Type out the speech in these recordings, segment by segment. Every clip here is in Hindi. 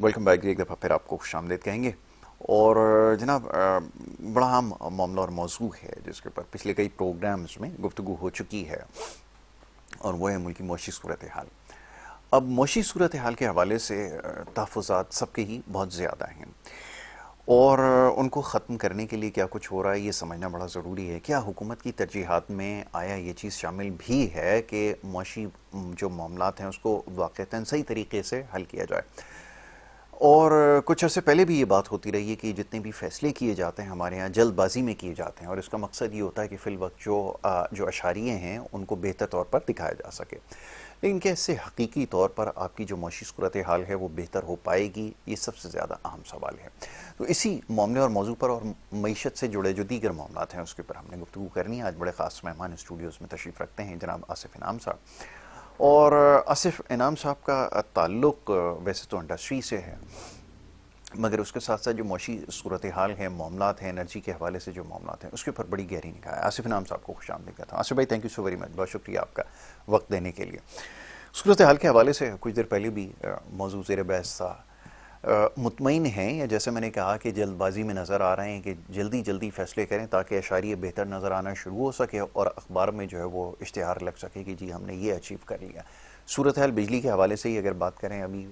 Welcome back. एक दफ़ा फिर आपको खुशामदीद कहेंगे। और जनाब, बड़ा अहम मामला और मौजू है जिसके ऊपर पिछले कई प्रोग्राम्स में गुफ्तगू हो चुकी है, और वो है मुल्की मौशी सूरत हाल। अब मौशी सूरत हाल के हवाले से तहफ़्फ़ुज़ात सबके ही बहुत ज़्यादा हैं, और उनको ख़त्म करने के लिए क्या कुछ हो रहा है ये समझना बड़ा ज़रूरी है। क्या हुकूमत की तरजीहात में आया ये चीज़ शामिल भी है कि मौशी जो मामलात हैं उसको वाक़तन सही तरीके से हल किया जाए। और कुछ अर्से पहले भी ये बात होती रही है कि जितने भी फ़ैसले किए जाते हैं हमारे यहाँ जल्दबाजी में किए जाते हैं, और इसका मकसद ये होता है कि फ़िल वक्त जो अशारिये हैं उनको बेहतर तौर पर दिखाया जा सके। लेकिन क्या इससे हकीकी तौर पर आपकी जो मौशी सूरत हाल है वो बेहतर हो पाएगी, ये सबसे ज़्यादा अहम सवाल है। तो इसी मामले और मौजू पर और मईशत से जुड़े जो दीगर मामलात हैं उसके ऊपर हमने गुफ्तगू करनी है। आज बड़े ख़ास मेहमान स्टूडियोज़ में तशरीफ़ रखते हैं, जनाब आसिफ इनाम साहब। और आसिफ इनाम साहब का ताल्लुक़ वैसे तो इंडस्ट्री से है, मगर उसके साथ साथ जो मौशी सूरत हाल है, मामलात हैं, एनर्जी के हवाले से जो मामलात हैं उसके ऊपर बड़ी गहरी निगाह है। आसिफ इनाम साहब को खुशामदीद कहता हूँ। आसिफ भाई, thank you so very much, बहुत शुक्रिया आपका वक्त देने के लिए। सूरत हाल के हवाले से कुछ देर पहले भी मौजू ज़ेर बहस था। मुतमईन हैं, या जैसे मैंने कहा कि जल्दबाजी में नज़र आ रहे हैं कि जल्दी जल्दी फ़ैसले करें ताकि अशारिये बेहतर नज़र आना शुरू हो सके और अखबार में जो है वो इश्तिहार लग सके कि जी हमने ये अचीव कर लिया। सूरत हाल बिजली के हवाले से ही अगर बात करें, अभी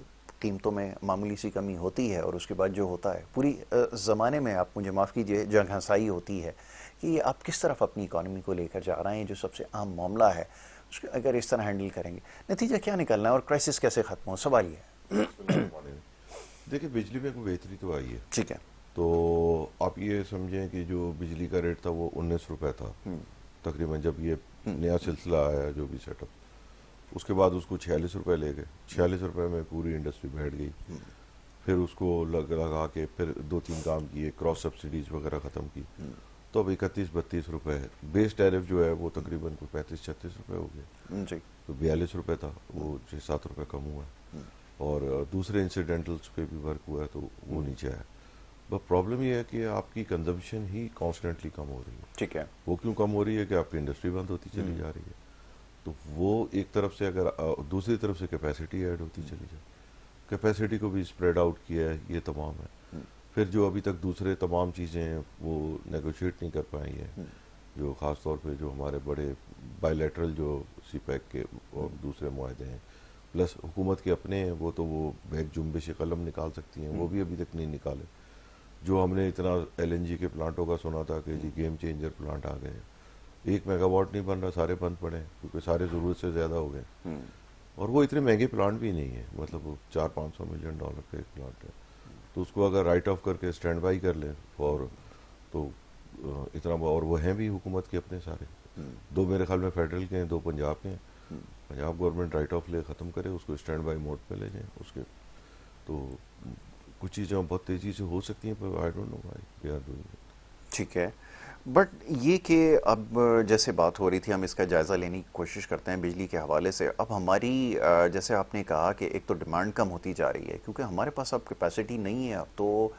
कीमतों में मामूली सी कमी होती है, और उसके बाद जो होता है पूरी ज़माने में, आप मुझे माफ़ कीजिए, जगहसाई होती है कि आप किस तरफ अपनी इकानमी को लेकर जा रहे हैं। जो सबसे अहम मामला है उसको अगर इस तरह हैंडल करेंगे, नतीजा क्या निकलना है और क्राइसिस कैसे ख़त्म हो, सवाल ये है। देखिए, बिजली में कोई बेहतरी तो आई है। ठीक है। तो आप ये समझें कि जो बिजली का रेट था वो 19 रुपए था तकरीबन, जब ये नया सिलसिला आया जो भी सेटअप, उसके बाद उसको 46 रुपए ले गए। 46 रुपए में पूरी इंडस्ट्री बैठ गई। फिर उसको लगा के फिर 2-3 काम किए, क्रॉस सब्सिडीज वगैरह ख़त्म की, तो अब 31-32 रुपए है। बेस टैरिफ जो है वो तकरीबन कोई 35-36 रुपए हो गए। जी। तो 42 रुपए था, वो 6-7 रुपए कम हुआ है। और दूसरे इंसिडेंटल्स पे भी वर्क हुआ है तो वो नीचे आया। बस प्रॉब्लम ये है कि आपकी कंजम्पशन ही कॉन्स्टेंटली कम हो रही है। ठीक है। वो क्यों कम हो रही है कि आपकी इंडस्ट्री बंद होती चली जा रही है। तो वो एक तरफ से, अगर दूसरी तरफ से कैपेसिटी ऐड होती चली जाए, कैपेसिटी को भी स्प्रेड आउट किया है, ये तमाम है। फिर जो अभी तक दूसरे तमाम चीज़ें हैं वो नेगोशिएट नहीं कर पाई हैं, जो ख़ास तौर पे जो हमारे बड़े बायलैटरल जो सीपैक के और दूसरे मुआहदे हैं, प्लस हुकूमत के अपने हैं, वो तो वो बैग जुम्बिश कलम निकाल सकती हैं, वो भी अभी तक नहीं निकाले। जो हमने इतना एलएनजी के प्लांटों का सुना था कि जी गेम चेंजर प्लांट आ गए, 1 मेगावाट नहीं बन रहा, सारे बंद पड़े हैं क्योंकि सारे ज़रूरत से ज़्यादा हो गए। और वो इतने महंगे प्लांट भी नहीं है, मतलब वो $400-500 मिलियन का एक प्लांट है। तो उसको अगर राइट ऑफ करके स्टैंड बाई कर लें फॉर, तो इतना, और वो हैं भी हुकूमत के अपने सारे, 2 मेरे ख्याल में फेडरल के हैं, 2 पंजाब के हैं। पंजाब गवर्नमेंट राइट ऑफ ले ख़त्म करे, उसको स्टैंड बाई मोड पे ले जाए उसके, तो कुछ चीज़ें बहुत तेज़ी से हो सकती हैं, पर I don't know why we are doing it. ठीक है। बट ये कि अब जैसे बात हो रही थी, हम इसका जायज़ा लेने की कोशिश करते हैं बिजली के हवाले से। अब हमारी जैसे आपने कहा कि एक तो डिमांड कम होती जा रही है क्योंकि हमारे पास अब कैपेसिटी नहीं है, अब तो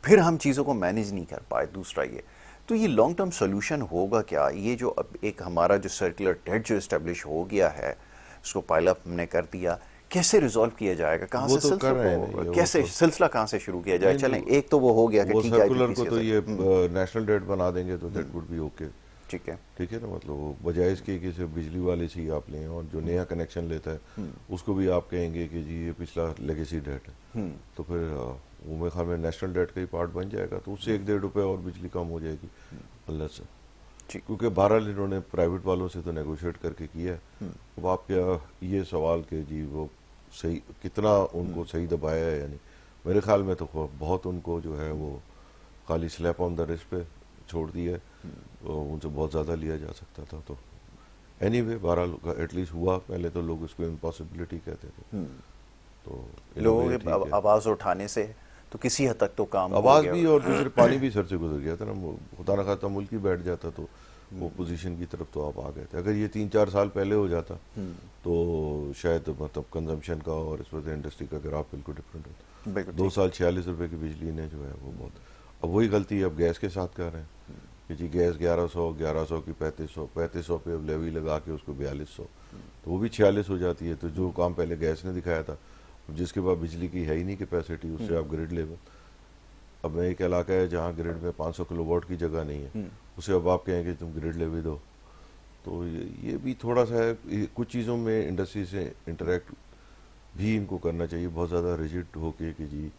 फिर हम चीज़ों को मैनेज नहीं कर पाए। दूसरा ये, तो ये लॉन्ग टर्म सोल्यूशन होगा क्या? ये जो अब एक हमारा जो सर्कुलर डेट जो इस्टेब्लिश हो गया है, उसको पाइल अप हमने कर दिया, कैसे रिजॉल्व किया जाएगा? कहाँ वो से तो कर सिलसिला रहे हैं को, ना, ये वो कैसे तो सिलसिला कहाँ से शुरू किया जाए? नहीं चलें, नहीं, एक तो वो हो गया कि वो ठीक है सर्कुलर को आईपीपीसी तो से। ये नेशनल डेट बना देंगे तो दैट वुड बी ओके। ठीक है। ठीक है ना, मतलब वो बजाय इसके कि सिर्फ बिजली वाले से ही आप लें, और जो नया कनेक्शन लेता है उसको भी आप कहेंगे कि जी ये पिछला लेगेसी डेट है, तो फिर वो मेरे ख्याल में नेशनल डेट का ही पार्ट बन जाएगा, तो उससे 1-1.5 रुपये और बिजली कम हो जाएगी अल्लाह से। ठीक। क्योंकि बहरहाल इन्होंने प्राइवेट वालों से तो नेगोशिएट करके किया है। अब आप क्या ये सवाल के जी वो सही कितना उनको सही दबाया है, यानी मेरे ख्याल में तो बहुत उनको जो है वो खाली स्लैप ऑन द रिस्ट पे छोड़ दिया है, तो उनसे बहुत ज़्यादा लिया जा सकता था। तो एनीवे बहरहाल एटलीस्ट हुआ, पहले तो लोग इसको इम्पॉसिबिलिटी कहते थे, तो इन लोगों वे के ठीक है। आवाज़ उठाने से तो किसी हद तक तो काम हो आवाज़ गया। भी, और दूसरे पानी भी सर से गुजर गया था ना, खुदा न खास्ता मुल्क ही बैठ जाता तो वो पोजीशन की तरफ तो आप आ गए थे। अगर ये 3-4 साल पहले हो जाता तो शायद मतलब कंजम्पशन का और इस वजह से इंडस्ट्री का ग्राफ बिल्कुल डिफरेंट होता। बिल्कुल 2 ठीक। साल 46 रुपए की बिजली ने जो है वो बहुत, अब वही गलती अब गैस के साथ कर रहे हैं कि जी गैस 1100 की 3500 पे अब लेवी लगा के उसको 4200, तो वो भी 46 हो जाती है। तो जो काम पहले गैस ने दिखाया था जिसके पास बिजली की है ही नहीं कैपेसिटी, उससे आप ग्रिड लेवल। अब मैं एक इलाका है जहाँ ग्रिड में 500 किलोवाट की जगह नहीं है, उसे अब आप कहें कि तुम ग्रिड ले भी दो, तो ये भी थोड़ा सा है। कुछ चीज़ों में इंडस्ट्री से इंटरेक्ट भी इनको करना चाहिए, बहुत ज़्यादा रिजिड होके कि जी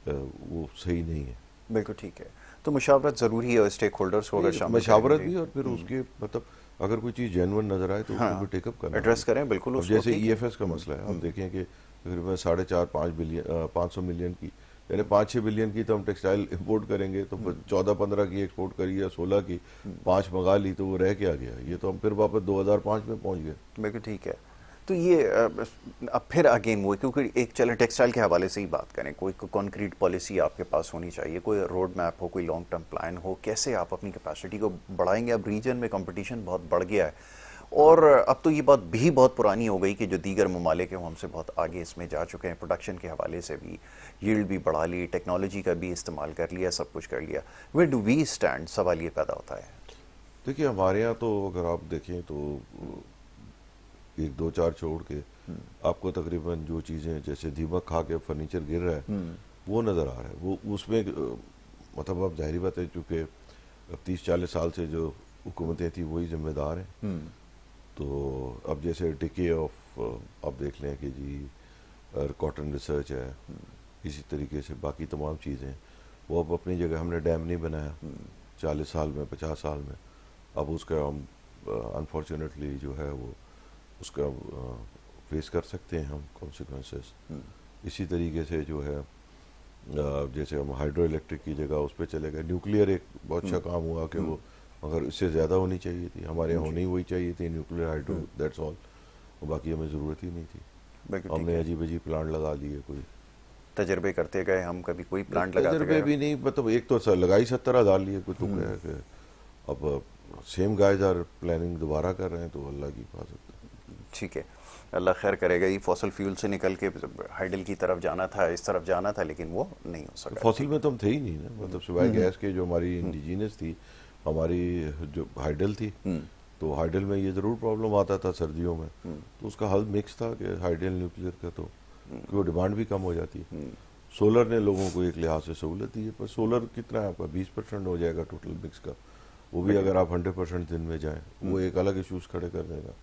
वो सही नहीं है। बिल्कुल ठीक है। तो मुशावरत ज़रूरी है, स्टेक होल्डर्स को अगर शामिल मशावरत करेंगे भी, और फिर उसके मतलब अगर कोई चीज़ जेन्युइन नज़र आए तो उसको हाँ भी टेकअप करना एड्रेस चाहिए। करें बिल्कुल अब उसको, जैसे ठीक है। ईएफएस का मसला है, आप देखें कि तकरीबन 4.5-5 बिलियन 500 मिलियन की, यानी 5-6 बिलियन की तो हम टेक्सटाइल इंपोर्ट करेंगे, तो 14-15 की एक्सपोर्ट करी या 16 की 5 मंगा ली, तो वो रह क्या गया? ये तो हम फिर वापस 2005 में पहुंच गए। बिल्कुल ठीक है। तो ये अब फिर अगेन वो, क्योंकि एक चले टेक्सटाइल के हवाले से ही बात करें, कोई कॉन्क्रीट पॉलिसी आपके पास होनी चाहिए, कोई रोड मैप हो, कोई लॉन्ग टर्म प्लान हो, कैसे आप अपनी कैपेसिटी को बढ़ाएंगे। अब रीजन में कंपटीशन बहुत बढ़ गया है, और अब तो ये बात भी बहुत पुरानी हो गई कि जो दीगर ममालिक हैं वो हमसे बहुत आगे इसमें जा चुके हैं, प्रोडक्शन के हवाले से भी यील्ड भी बढ़ा ली, टेक्नोलॉजी का भी इस्तेमाल कर लिया, सब कुछ कर लिया। वेयर डू वी स्टैंड, सवाल ये पैदा होता है। देखिए हमारे यहाँ तो अगर आप देखें तो 1-2-4 छोड़ के आपको तकरीबन जो चीज़ें, जैसे दीमक खा के फर्नीचर गिर रहा है वो नज़र आ रहा है। वो उसमें मतलब अब जाहिर बात है, चूँकि 30-40 साल से जो हुकूमतें थी वही जिम्मेदार हैं, तो अब जैसे डिके ऑफ आप देख लें कि जी कॉटन रिसर्च है, इसी तरीके से बाकी तमाम चीज़ें, वो अब अपनी जगह, हमने डैम नहीं बनाया 40 साल में, 50 साल में, अब उसका हम अनफॉर्चुनेटली जो है वो उसका फेस कर सकते हैं हम कॉन्सिक्वेंसेस। इसी तरीके से जो है जैसे हम हाइड्रो इलेक्ट्रिक की जगह उस पर चले गए, न्यूक्लियर एक बहुत अच्छा काम हुआ कि वो, मगर इससे ज़्यादा होनी चाहिए थी, हमारे यहाँ होनी वही चाहिए थी न्यूक्लियर हाइड्रो, दैट्स ऑल, बाकी हमें ज़रूरत ही नहीं थी। हमने अजीब अजीब प्लांट लगा लिए, कोई तजर्बे करते गए हम, कभी कोई प्लांट लगाते तजर्बे गए भी नहीं, मतलब एक तो लगाई 70 डाल लिए, कोई तो क्या है कि अब सेम गाइज आर प्लानिंग दोबारा कर रहे हैं, तो अल्लाह की हिफाजत। ठीक है, अल्लाह खैर करेगा। ये फॉसल फ्यूल से निकल के हाइडल की तरफ जाना था, इस तरफ जाना था, लेकिन वो नहीं हो सका। फॉसिल में तो हम थे ही नहीं ना, मतलब सिवाय गैस के जो हमारी इंडिजीनियस थी, हमारी जो हाइडल थी, तो हाइडल में ये ज़रूर प्रॉब्लम आता था सर्दियों में, तो उसका हल मिक्स था कि हाइडल न्यूक्लियर का, तो क्यों डिमांड भी कम हो जाती है। सोलर ने लोगों को एक लिहाज से सहूलत दी है, पर सोलर कितना है आपका, 20% हो जाएगा टोटल मिक्स का, वो भी अगर आप 100% दिन में जाएं, वो एक अलग इशूज़ खड़े कर देगा।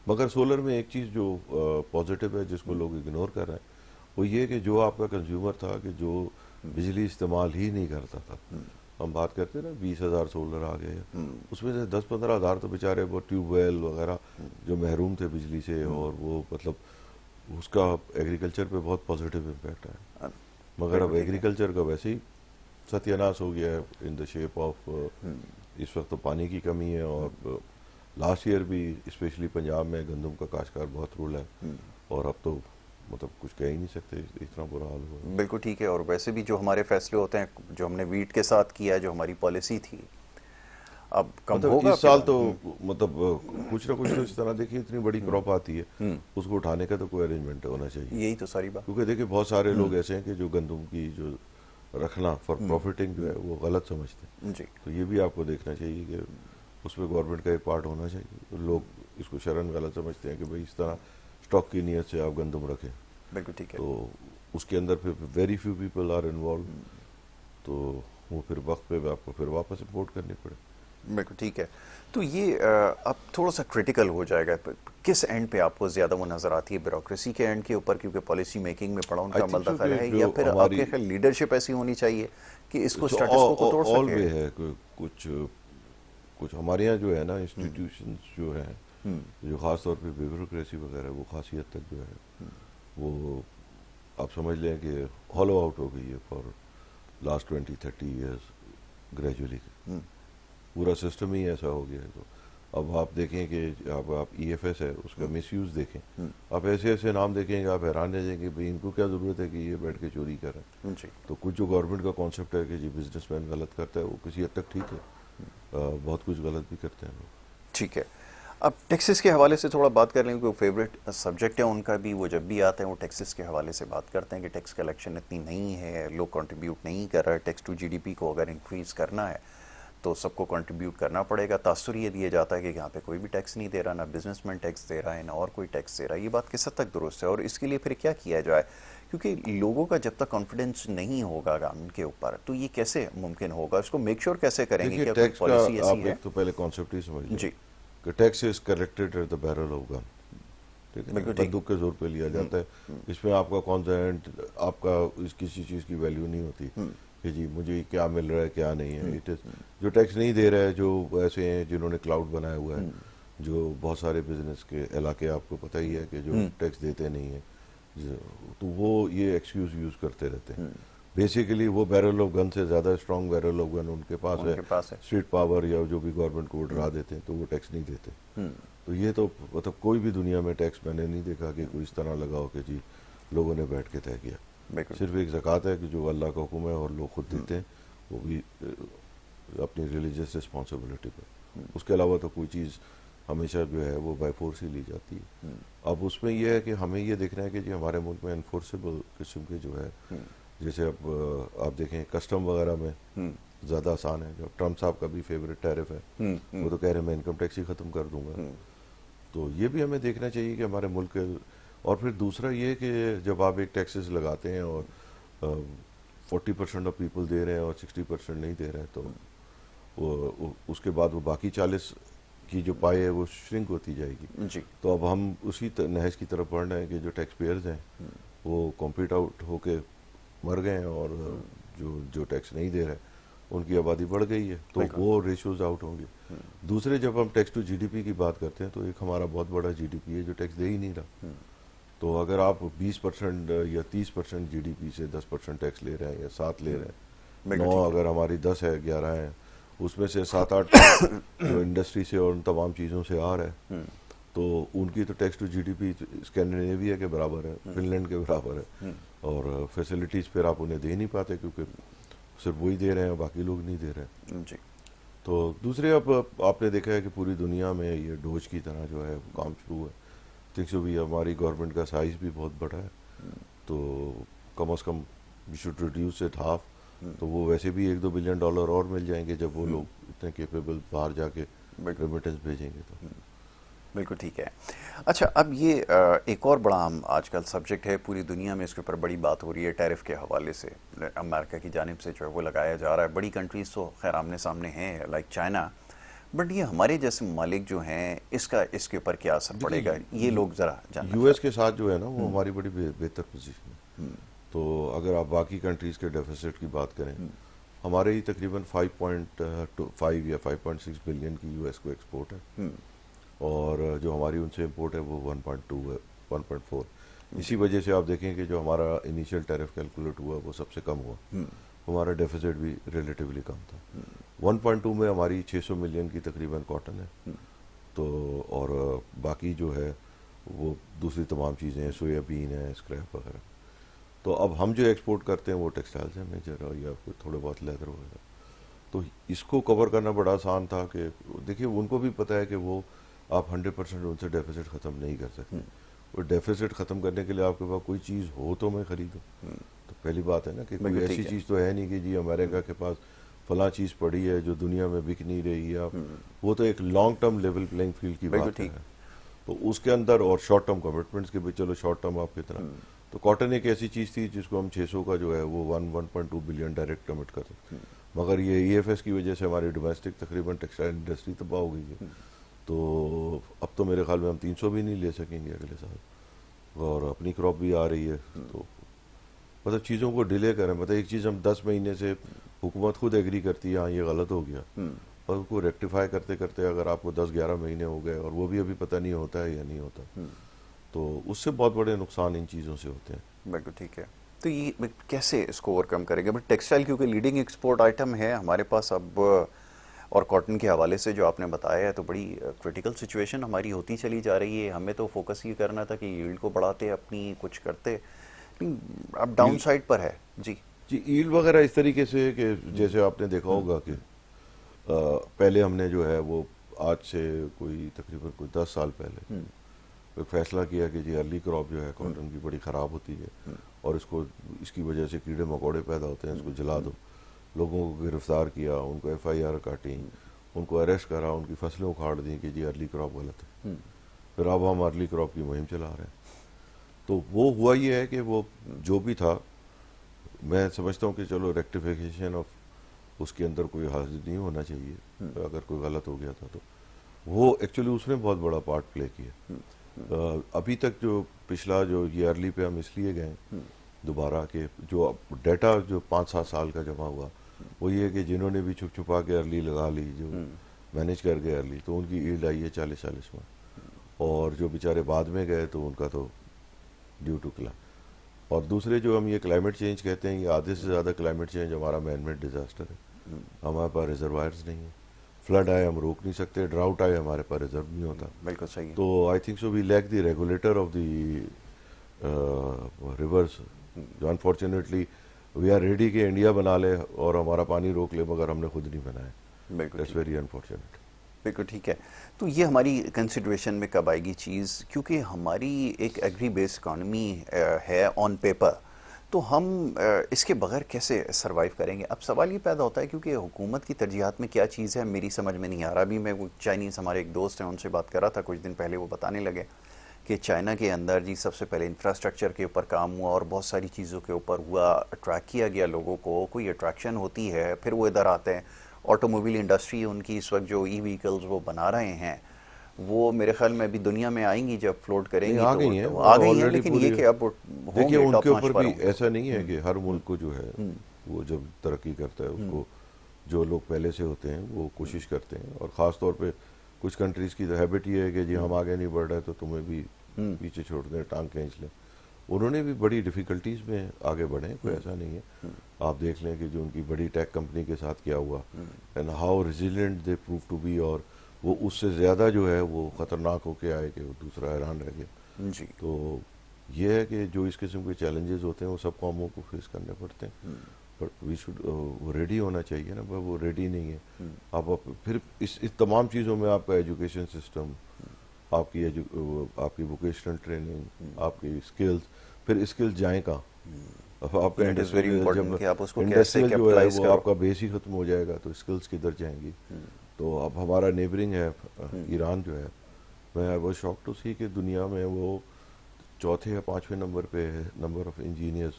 मगर सोलर में एक चीज़ जो पॉजिटिव है, जिसको लोग इग्नोर कर रहे हैं, वो ये कि जो आपका कंज्यूमर था कि जो बिजली इस्तेमाल ही नहीं करता था, हम बात करते हैं ना 20,000 सोलर आ गए, उसमें से 10-15 हज़ार तो बेचारे वो ट्यूबवेल वगैरह जो महरूम थे बिजली से, और वो मतलब उसका एग्रीकल्चर पे बहुत पॉजिटिव इम्पैक्ट है। मगर अब एग्रीकल्चर का वैसे ही सत्यानाश हो गया है इन द शेप ऑफ, इस वक्त तो पानी की कमी है, और लास्ट ईयर भी स्पेशली पंजाब में गंदम का काश्तकार बहुत रूल है, और अब तो मतलब कुछ कह ही नहीं सकते, इतना बुरा हाल हुआ। बिल्कुल ठीक है। और वैसे भी जो हमारे फैसले होते हैं, जो हमने वीट के साथ किया, जो हमारी पॉलिसी थी, अब कम मतलब होगा इस साल तो मतलब कुछ ना कुछ तो इस तरह देखिए, इतनी बड़ी क्रॉप आती है, उसको उठाने का तो कोई अरेंजमेंट होना चाहिए। यही तो सारी बात। क्योंकि देखिए बहुत सारे लोग ऐसे हैं कि जो गंदम की जो रखना फॉर प्रॉफिटिंग जो है वो गलत समझते हैं जी। तो ये भी आपको देखना चाहिए कि उसमें गवर्नमेंट का एक पार्ट होना चाहिए। तो लोग इसको शरन गलत समझते हैं कि भाई इस तरह स्टॉक की नीयत से आप गंदम रखें, बिल्कुल ठीक है। तो उसके अंदर फिर very few people are involve, तो वो फिर वक्त पे आपको फिर वापस इम्पोर्ट करनी पड़े। बिल्कुल ठीक है। तो ये अब थोड़ा सा क्रिटिकल हो जाएगा, किस एंड पे आपको ज़्यादा वो नज़र आती है, ब्यूरोक्रेसी के एंड के ऊपर, क्योंकि पॉलिसी मेकिंग में बड़ा उनका अमल दखल है, या फिर आपके ख्याल लीडरशिप ऐसी होनी चाहिए कि इसको स्टेटस को तोड़ सके? ऑल वे है, कुछ हमारे यहाँ जो है ना इंस्टीट्यूशंस जो हैं, जो ख़ास तौर पे ब्यूरोक्रेसी वगैरह वो खासी हद तक जो है वो आप समझ लें कि हॉलो आउट हो गई है फॉर लास्ट 20-30 ईयर्स ग्रेजुअली। पूरा सिस्टम ही ऐसा हो गया है। तो अब आप देखें कि आप ईएफएस है उसका मिसयूज देखें, आप ऐसे ऐसे नाम देखेंगे आप हैरान रह जाएंगे, भाई इनको क्या ज़रूरत है कि ये बैठ के चोरी कर रहे हैं। तो कुछ जो गवर्नमेंट का कॉन्सेप्ट है कि जी बिजनेसमैन गलत करता है, वो किसी हद तक ठीक है, बहुत कुछ गलत भी करते हैं लोग। ठीक है। अब टैक्सेस के हवाले से थोड़ा बात कर लें, क्योंकि फेवरेट सब्जेक्ट है उनका भी, वो जब भी आते हैं वो टैक्सेस के हवाले से बात करते हैं कि टैक्स कलेक्शन इतनी नहीं है, लोग कंट्रीब्यूट नहीं कर रहे, टैक्स टू जीडीपी को अगर इंक्रीज़ करना है तो सबको कंट्रीब्यूट करना पड़ेगा। तासुर ये दिया जाता है कि यहाँ पे कोई भी टैक्स नहीं दे रहा, ना बिजनेसमैन टैक्स दे रहा है, ना और कोई टैक्स दे रहा है। ये बात किस हद तक दुरुस्त है, और इसके लिए फिर क्या किया जाए? क्योंकि लोगों का जब तक कॉन्फिडेंस नहीं होगा गवर्नमेंट के ऊपर, तो ये कैसे मुमकिन होगा? इसको मेक श्योर कैसे करेंगे? देखिए क्या कोई टैक्स का पॉलिसी ऐसी आप है? एक तो पहले कॉन्सेप्ट ही समझ लीजिए जी, कि tax is collected at the barrel of gun. ठीक है ना, बिल्कुल ठीक। बंदूक के जोर पे लिया जाता है। इसमें आपका कॉन्सेंट, आपका किसी चीज़ की वैल्यू नहीं होती कि जी मुझे क्या मिल रहा है क्या नहीं है। इट इज जो टैक्स नहीं दे रहा है, जो ऐसे हैं जिन्होंने क्लाउड बनाया हुआ है, जो बहुत सारे बिजनेस के इलाके आपको पता ही है कि जो टैक्स देते नहीं है, तो वो ये एक्सक्यूज यूज करते रहते हैं। बेसिकली वो बैरल ऑफ गन से ज़्यादा स्ट्रांग बैरल ऑफ गन उनके पास है, स्ट्रीट पावर या जो भी गवर्नमेंट को डरा देते हैं, तो वो टैक्स नहीं देते। तो ये तो मतलब कोई भी दुनिया में टैक्स मैंने नहीं देखा कि कोई इस तरह लगाओ कि जी लोगों ने बैठ के तय किया। सिर्फ एक ज़कात है कि जो अल्लाह का हुक्म है और लोग खुद देते हैं, वो भी अपनी रिलीजियस रिस्पॉन्सिबिलिटी पर। उसके अलावा तो कोई चीज़ हमेशा जो है वो बाय फोर्स ही ली जाती है। अब उसमें यह है कि हमें ये देखना है कि जी हमारे मुल्क में एनफोर्सेबल किस्म के जो है, जैसे अब आप देखें कस्टम वगैरह में ज़्यादा आसान है। जो ट्रम्प साहब का भी फेवरेट टैरिफ है, वो तो कह रहे हैं मैं इनकम टैक्स ही ख़त्म कर दूंगा। तो ये भी हमें देखना चाहिए कि हमारे मुल्क के, और फिर दूसरा ये कि जब आप एक टैक्सेस लगाते हैं और 40% ऑफ पीपल दे रहे हैं और 60% नहीं दे रहे हैं, तो उसके बाद वो बाकी 40 की जो पाई है वो श्रिंक होती जाएगी जी। तो अब हम उसी नहज की तरफ बढ़ रहे हैं कि जो टैक्स पेयर्स हैं वो कॉम्पीट आउट होके मर गए हैं, और जो टैक्स नहीं दे रहे उनकी आबादी बढ़ गई है, तो वो रेशियोज आउट होंगे। दूसरे, जब हम टैक्स टू जीडीपी की बात करते हैं, तो एक हमारा बहुत बड़ा जीडीपी है जो टैक्स दे ही नहीं रहा। तो अगर आप 20% या 30% जीडीपी से 10% टैक्स ले रहे हैं या 7 ले रहे हैं, 9 अगर हमारी 10 है, 11 है, उसमें से 7-8 जो इंडस्ट्री से और उन तमाम चीज़ों से आ रहा है, तो उनकी तो टैक्स टू जीडीपी स्कैंडिनेविया के बराबर है, फिनलैंड के बराबर है, और फैसिलिटीज़ फिर आप उन्हें दे नहीं पाते क्योंकि सिर्फ वही दे रहे हैं, बाकी लोग नहीं दे रहे जी। तो दूसरे, अब आपने देखा है कि पूरी दुनिया में ये डोज की तरह जो है काम शुरू है। थिंक सो भी हमारी गवर्नमेंट का साइज भी बहुत बड़ा है, तो कम से कम we should reduce it half. तो वो वैसे भी $1-2 बिलियन और मिल जाएंगे जब वो लोग इतने केपेबल बाहर जाके रेमिटेंस भेजेंगे। तो बिल्कुल ठीक है। अच्छा, अब ये एक और बड़ा आजकल सब्जेक्ट है पूरी दुनिया में, इसके ऊपर बड़ी बात हो रही है टैरिफ के हवाले से। अमेरिका की जानिब से जो है वो लगाया जा रहा है। बड़ी कंट्रीज तो खैर आमने सामने हैं, लाइक चाइना, बट ये हमारे जैसे ममालिक जो हैं, इसके ऊपर क्या असर पड़ेगा, ये लोग ज़रा जानना। यूएस के साथ जो है ना, वो हमारी बड़ी बेहतर पोजीशन है। तो अगर आप बाकी कंट्रीज़ के डेफिसिट की बात करें, हमारे ही तकरीबन 5.5 या 5.6 बिलियन की यूएस को एक्सपोर्ट है, और जो हमारी उनसे इंपोर्ट है वो 1.2 है, 1.4। इसी वजह से आप देखें कि जो हमारा इनिशियल टैरिफ कैलकुलेट हुआ वो सबसे कम हुआ, हमारा डेफिसिट भी रिलेटिवली कम था। 1.2 में हमारी 600 मिलियन की तकरीबन कॉटन है, तो और बाकी जो है वो दूसरी तमाम चीज़ें हैं, सोयाबीन है, स्क्रैप वगैरह। तो अब हम जो एक्सपोर्ट करते हैं वो टेक्सटाइल्स हैं मेजर, और या फिर थोड़े बहुत लेदर वगैरह। तो इसको कवर करना बड़ा आसान था कि देखिए उनको भी पता है कि वो आप 100% उनसे डेफिसिट ख़त्म नहीं कर सकते। और डेफिसिट ख़त्म करने के लिए आपके पास कोई चीज़ हो तो मैं ख़रीदूँ। तो पहली बात है ना कि कोई ऐसी चीज़ तो है नहीं कि जी अमेरिका के पास फला चीज़ पड़ी है जो दुनिया में बिक नहीं रही है। वो तो एक long term level playing field की बात है, तो उसके अंदर और शॉर्ट टर्म कमिटमेंट्स के भी, चलो शॉर्ट टर्म आप कितना। तो कॉटन एक ऐसी चीज़ थी जिसको हम 600 का जो है वो 1.2 बिलियन डायरेक्ट कमिट कर सकते, मगर ये EFS की वजह से हमारी डोमेस्टिक तकरीबन टेक्सटाइल इंडस्ट्री तबाह हो गई है। तो अब तो मेरे ख्याल में हम 300 भी नहीं ले सकेंगे अगले साल, और अपनी क्रॉप भी आ रही है। तो मतलब चीज़ों को डिले करें, मतलब एक चीज़ हम 10 महीने से हुकूमत खुद एग्री करती है हाँ ये गलत हो गया, और उसको रेक्टिफाई करते करते अगर आपको 10-11 महीने हो गए और वो भी अभी पता नहीं होता है या नहीं होता, तो उससे बहुत बड़े नुकसान इन चीज़ों से होते हैं। बिल्कुल ठीक है। तो ये कैसे इसको ओवरकम करेंगे? बट टेक्सटाइल क्योंकि लीडिंग एक्सपोर्ट आइटम है हमारे पास अब, और कॉटन के हवाले से जो आपने बताया है, तो बड़ी क्रिटिकल सिचुएशन हमारी होती चली जा रही है। हमें तो फोकस ये करना था कि यील्ड को बढ़ाते, अपनी कुछ करते, अब डाउन साइड पर है जी। यील्ड वगैरह इस तरीके से कि जैसे आपने देखा होगा कि पहले हमने जो है वो आज से कोई तकरीबन कोई 10 साल पहले एक फैसला किया कि जी अर्ली क्रॉप जो है कॉटन की बड़ी ख़राब होती है और इसकी वजह से कीड़े मकोड़े पैदा होते हैं, इसको जला दो। लोगों को गिरफ्तार किया, उनको FIR काटी, उनको अरेस्ट करा, उनकी फसलें उखाड़ दी कि जी अर्ली क्रॉप गलत है। फिर अब हम अर्ली क्रॉप की मुहिम चला रहे हैं। तो वो हुआ ये है कि वो जो भी था, मैं समझता हूँ कि चलो रेक्टिफिकेशन ऑफ उसके अंदर कोई हर्ज नहीं होना चाहिए, अगर कोई गलत हो गया था तो वो एक्चुअली उसने बहुत बड़ा पार्ट प्ले किया। अभी तक जो पिछला जो ईयरली पे हम इसलिए गए दोबारा के जो डाटा जो 5-7 साल का जमा हुआ, वो ये है कि जिन्होंने भी छुप छुपा के अर्ली लगा ली, जो मैनेज कर गए अर्ली, तो उनकी ईल्ड आई है 40-40 में, और जो बेचारे बाद में गए तो उनका तो ड्यू टू क्ला। और दूसरे जो हम ये क्लाइमेट चेंज कहते हैं, ये आधे से ज़्यादा क्लाइमेट चेंज हमारा मैनमेड डिजास्टर है। हमारे पास रिजर्वायर्स नहीं है, फ्लड आए हम रोक नहीं सकते, ड्राउट आए हमारे पास रिजर्व नहीं होता। बिल्कुल सही है। तो I think so we lack the regulator of the rivers, जो अनफॉर्चुनेटली वी आर रेडी कि इंडिया बना ले और हमारा पानी रोक ले, मगर हमने खुद नहीं बनाया। बिल्कुल दैट्स वेरी अनफॉर्चुनेट। बिल्कुल ठीक है। तो ये हमारी कंसिडरेशन में कब आएगी चीज़, क्योंकि हमारी एक एग्री बेस्ड इकॉनमी है ऑन पेपर, तो हम इसके बगैर कैसे सरवाइव करेंगे। अब सवाल ये पैदा होता है क्योंकि हुकूमत की तरजीहात में क्या चीज़ है मेरी समझ में नहीं आ रहा। अभी मैं वो चाइनीज़ हमारे एक दोस्त हैं उनसे बात कर रहा था कुछ दिन पहले, वो बताने लगे कि चाइना के अंदर जी सबसे पहले इंफ्रास्ट्रक्चर के ऊपर काम हुआ और बहुत सारी चीज़ों के ऊपर हुआ, अट्रैक्ट किया गया लोगों को, कोई अट्रैक्शन होती है, फिर वो इधर आते हैं। ऑटोमोबाइल इंडस्ट्री उनकी इस वक्त जो व्हीकल्स वो बना रहे हैं, वो मेरे ख्याल में अभी दुनिया में आएंगी, जब फ्लोट करेंगी आ तो गई हैं, तो आ गई हैं, ऑलरेडी लेकिन पूरी। ये कि अब देखिए होंगे टॉप उनके 5 ऊपर पर भी होंगे। ऐसा नहीं है कि हर मुल्क को जो है वो जब तरक्की करता है उसको जो लोग पहले से होते हैं वो कोशिश करते हैं, और ख़ास तौर पे कुछ कंट्रीज़ की हैबिट ये है कि जी हम आगे नहीं बढ़ रहे तो तुम्हें भी पीछे छोड़ दें, टांग खींच लें। उन्होंने भी बड़ी डिफ़िकल्टीज़ में आगे बढ़े, कोई ऐसा नहीं है। आप देख लें कि जो उनकी बड़ी टेक कंपनी के साथ क्या हुआ and how resilient they prove to be, और वो उससे ज़्यादा जो है वो ख़तरनाक होके आए कि वो दूसरा हैरान रह गया जी। तो ये है कि जो इस किस्म के चैलेंजेस होते हैं वो सब कौमों को फेस करने पड़ते हैं, बट वी शुड वो रेडी होना चाहिए ना, पर वो रेडी नहीं है। आप फिर इस तमाम चीज़ों में आपका एजुकेशन सिस्टम, आपकी वोकेशनल ट्रेनिंग, आपकी स्किल्स, फिर स्किल्स जाएँ कहाँ। अब आपका इंडस्ट्रियल जो है वो आपका बेस ही खत्म हो जाएगा तो स्किल्स किधर जाएंगी। तो अब हमारा नेबरिंग है ईरान जो है, मैं वो शॉक टू सी कि दुनिया में वो चौथे या 5वें नंबर पे है नंबर ऑफ इंजीनियर्स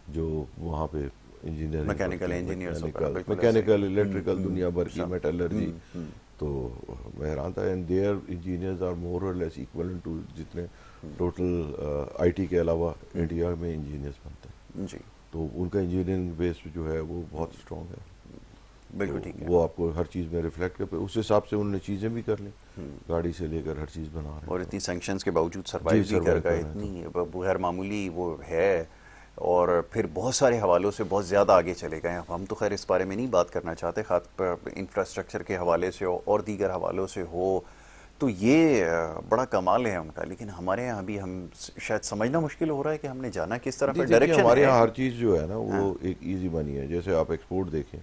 जो वहाँ पे इंजीनियरिंग, मैकेनिकल, इलेक्ट्रिकल, दुनिया भर की, मेटलर्जी। तो मैं हैरान था, and there engineers are more और लेस इक्वलेंट टू जितने टोटल आईटी के अलावा इंडिया में इंजीनियर्स बनते हैं जी। तो उनका इंजीनियरिंग बेस जो है वो बहुत स्ट्रॉन्ग है। बिल्कुल तो ठीक है। वो आपको हर चीज़ में रिफ्लेक्ट कर, उस हिसाब से उन्होंने चीज़ें भी कर ली, गाड़ी से लेकर हर चीज़ बना रहे हैं। और इतनी सैंक्शंस के बावजूद सर्वाइव भी कर गए, इतनी गैर मामूली वो है। और फिर बहुत सारे हवालों से बहुत ज़्यादा आगे चले गए। हम तो खैर इस बारे में नहीं बात करना चाहते, खास पर इंफ्रास्ट्रक्चर के हवाले से हो और दीगर हवालों से हो, तो ये बड़ा कमाल है उनका। लेकिन हमारे यहाँ भी हम शायद समझना मुश्किल हो रहा है कि हमने जाना किस तरफ है, डायरेक्शन हमारे है। यहाँ हर चीज़ जो है ना वो एक ईजी बनी है। जैसे आप एक्सपोर्ट देखें,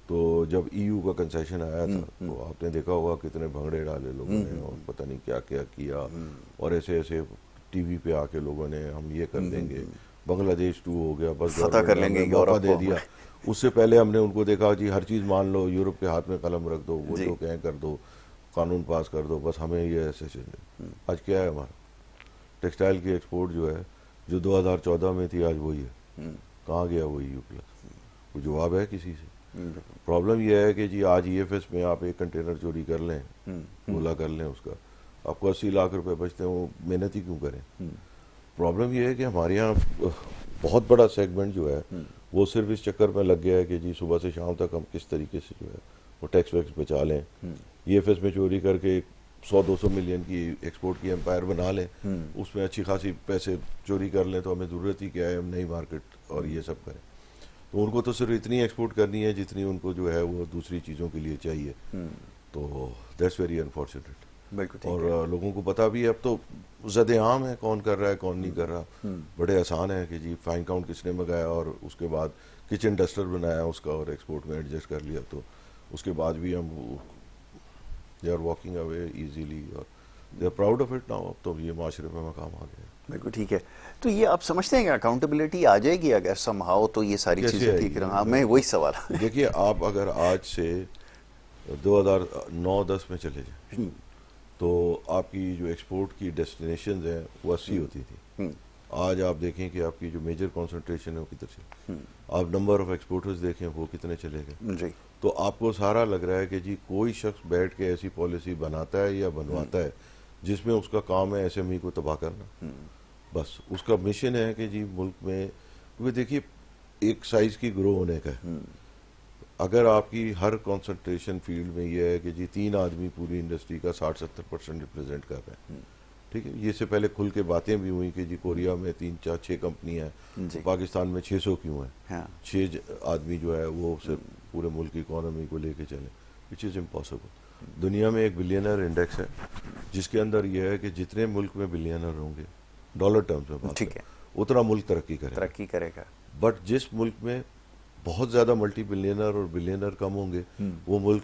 तो जब EU का कंसेशन आया था तो आपने देखा होगा कितने भंगड़े डाले लोगों ने और पता नहीं क्या क्या किया, और ऐसे ऐसे टीवी पे आके लोगों ने हम ये कर देंगे, बांग्लादेश 2 हो गया, बस फतह कर लेंगे, मौका दे दिया। उससे पहले हमने उनको देखा जी हर चीज़ मान लो, यूरोप के हाथ में कलम रख दो, वो जो कहें कर दो, कानून पास कर दो, बस हमें ये ऐसे चले। आज क्या है हमारा टेक्सटाइल की एक्सपोर्ट जो है, जो 2014 में थी आज वही है। कहाँ गया वो EU प्लस? कोई जवाब है किसी से? प्रॉब्लम यह है कि जी आज EFS में आप एक कंटेनर चोरी कर लें, गोला कर लें, उसका आपको 80 लाख रुपए बचते हैं, वो मेहनत ही क्यों करें। प्रॉब्लम यह है कि हमारे यहाँ बहुत बड़ा सेगमेंट जो है वो सिर्फ इस चक्कर में लग गया है कि जी सुबह से शाम तक हम किस तरीके से जो है वो टैक्स वैक्स बचा लें, EFS में चोरी करके 100-200 मिलियन की एक्सपोर्ट की एम्पायर बना लें, उसमें अच्छी खासी पैसे चोरी कर लें, तो हमें ज़रूरत ही क्या है, हम नई मार्केट और ये सब करें। तो उनको तो सिर्फ इतनी एक्सपोर्ट करनी है जितनी उनको जो है वो दूसरी चीज़ों के लिए चाहिए। तो दैट्स वेरी अनफॉर्चुनेट। और लोगों को पता भी है, अब तो ज़्यादा आम है कौन कर रहा है कौन नहीं कर रहा। बड़े आसान है कि जी फाइन काउंट किसने मंगाया और उसके बाद किचन डस्टर बनाया उसका और एक्सपोर्ट में एडजस्ट कर लिया, तो उसके बाद भी हम they are walking away easily. और they are proud of it now. अब तो ये माशरे में मकाम आ गया। बिल्कुल ठीक है। तो ये आप समझते हैं कि अकाउंटेबिलिटी आ जाएगी अगर समहाउ, तो ये सारी कैसे चीज़ें ठीक आएगी? रहा? मैं वही सवाल देखिए, आप अगर आज से 2009-10 में चले जाए तो आपकी जो एक्सपोर्ट की डेस्टिनेशंस हैं वो 80 होती थी। आज आप देखें कि आपकी जो मेजर कंसंट्रेशन है वो किधर से, आप नंबर ऑफ एक्सपोर्टर्स देखें वो कितने चले गए जी। तो आपको सारा लग रहा है कि जी कोई शख्स बैठ के ऐसी पॉलिसी बनाता है या बनवाता है जिसमें उसका काम है एसएमई को तबाह करना। बस उसका मिशन है कि जी मुल्क में, क्योंकि देखिए एक साइज की ग्रो होने का है। अगर आपकी हर कंसंट्रेशन फील्ड में ये है कि जी 3 आदमी पूरी इंडस्ट्री का 60-70% रिप्रेजेंट कर रहे हैं, ठीक है। ये से पहले खुल के बातें भी हुई कि जी कोरिया में 3-4-6 कंपनियां हैं, तो पाकिस्तान में 600 क्यों है? हाँ। 6 आदमी जो है वो सिर्फ पूरे मुल्क की इकोनॉमी को लेके चले, विच इज़ इम्पॉसिबल। दुनिया में एक बिलियनर इंडेक्स है जिसके अंदर यह है कि जितने मुल्क में बिलियनर होंगे डॉलर टर्म्स में बात ठीक है, उतना मुल्क तरक्की करेगा। बट जिस मुल्क में बहुत ज्यादा मल्टी बिलियनर और बिलियनर कम होंगे वो मुल्क,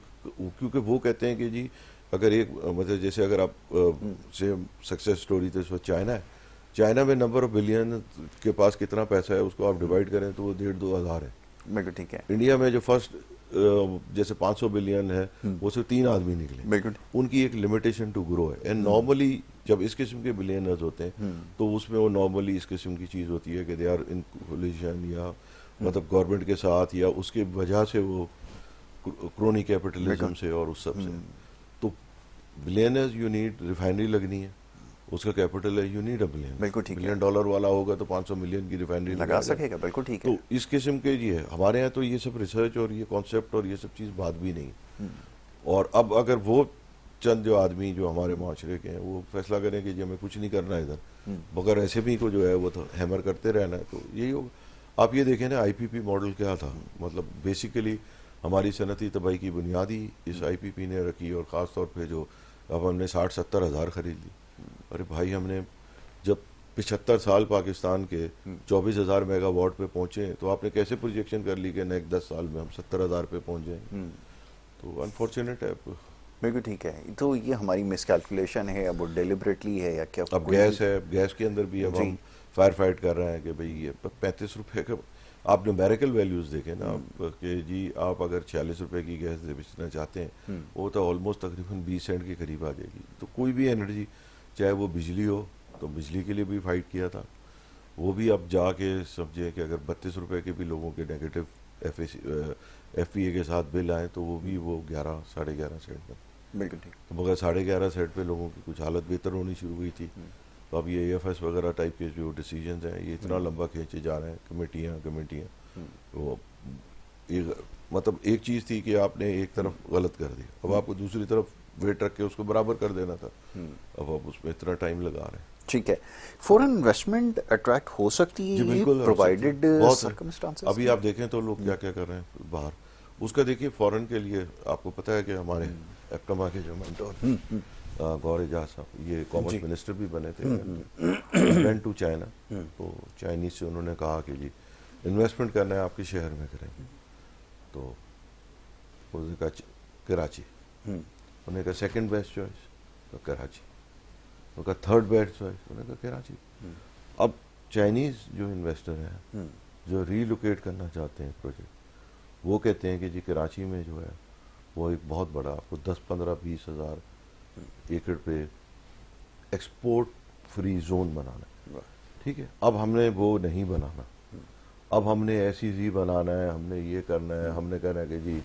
क्योंकि वो कहते हैं कि जी अगर एक मतलब जैसे अगर आप से सक्सेस स्टोरी तो इस वक्त चाइना है, चाइना में नंबर ऑफ बिलियन के पास कितना पैसा है उसको आप डिवाइड करें तो वो 1,500-2 हज़ार है। बिल्कुल ठीक है। इंडिया में जो फर्स्ट जैसे 500 बिलियन है वो सिर्फ 3 आदमी निकले। बिल्कुल। उनकी एक लिमिटेशन टू ग्रो है। एंड नॉर्मली जब इस किस्म के बिलियनर्स होते हैं तो उसमें वो नॉर्मली इस किस्म की चीज होती है कि दे आर इन कोलिशन या मतलब गवर्नमेंट के साथ या उसके वजह से वो क्रोनी कैपिटलिज्म से और उस सब से। तो बिलियनर्स यू नीड रिफाइनरी लगनी है, उसका कैपिटल है, यू नीड अ बिलियन। बिल्कुल ठीक है। $1 बिलियन वाला होगा तो 500 मिलियन की रिफाइनरी लगा सकेगा। बिल्कुल ठीक है। तो इस किस्म के ये है हमारे यहाँ, तो ये सब रिसर्च और ये कॉन्सेप्ट और ये सब चीज़ बात भी नहीं। और अब अगर वो चंद जो आदमी जो हमारे माशरे के हैं वो फैसला करें कि जी हमें कुछ नहीं करना इधर, मगर ऐसे भी को जो है वो तो हैमर करते रहना है, तो यही होगा। आप ये देखें ना आईपीपी मॉडल क्या था, मतलब बेसिकली हमारी सनती तबाही की बुनियादी इस आईपीपी ने रखी, और ख़ास तौर पे जो अब हमने 60-70 हज़ार खरीद ली। अरे भाई हमने जब 75 साल पाकिस्तान के 24,000 मेगावाट पे पहुंचे तो आपने कैसे प्रोजेक्शन कर ली कि नेक्स्ट 10 साल में हम 70,000 पे पहुंच जाएंगे? तो अनफॉर्चुनेट है। बिल्कुल ठीक है। तो ये हमारी मिसकैलकुलेशन है, अब वो डेलिबरेटली है या क्या? अब गैस है, गैस के अंदर भी अब हम फायर फाइट कर रहे हैं कि भाई ये 35 रुपए का आप न्यूमेरिकल वैल्यूज देखें ना कि जी आप अगर 46 रुपए की गैस बेचना चाहते हैं वो तो ऑलमोस्ट तकरीबन 20 सेंट के करीब आ जाएगी। तो कोई भी एनर्जी, चाहे वो बिजली हो, तो बिजली के लिए भी फाइट किया था, वो भी अब जाके समझे कि अगर 32 रुपए के भी लोगों के नेगेटिव एफपीए के साथ बिल आए तो वो भी वो 11-11.5 सेंट में। बिल्कुल ठीक। तो मगर 11.5 सेंट पे लोगों की कुछ हालत बेहतर होनी शुरू हुई थी। तो अब ये एएफएस वगैरह टाइप के जो डिसीजन हैं ये इतना लंबा खींचे जा रहे हैं, कमेटियाँ तो एक मतलब एक चीज़ थी कि आपने एक तरफ गलत कर दिया, अब आपको दूसरी तरफ वेट रख के उसको बराबर कर देना था। अब आप उसमें इतना टाइम लगा रहे हैं। ठीक है। फॉरेन इन्वेस्टमेंट अट्रैक्ट हो सकती है ये प्रोवाइडेड सर्कमस्टांसेस। अभी आप देखें तो लोग क्या क्या कर रहे हैं बाहर, उसका देखिए फॉरेन के लिए आपको पता है कि हमारे एक्टमा के जो मेंटोर गौर एजाज साहब ये कॉमर्स मिनिस्टर भी बने थे, वेंट टू चाइना। तो चाइनीज से उन्होंने कहा कि जी इन्वेस्टमेंट करना है आपके शहर में करेंगे, तो उसने कहा कराची, उन्होंने कहा सेकंड बेस्ट चॉइस तो कराची, उनका थर्ड बेस्ट चॉइस उन्होंने कहा कराची। अब चाइनीज जो इन्वेस्टर हैं जो रीलोकेट करना चाहते हैं प्रोजेक्ट, वो कहते हैं कि जी कराची में जो है वो एक बहुत बड़ा आपको 10-15-20 हज़ार एकड़ पे एक्सपोर्ट फ्री जोन बनाना है, ठीक है। अब हमने वो नहीं बनाना, अब हमने एसईजी बनाना है, हमने ये करना है, हमने कहना है कि जी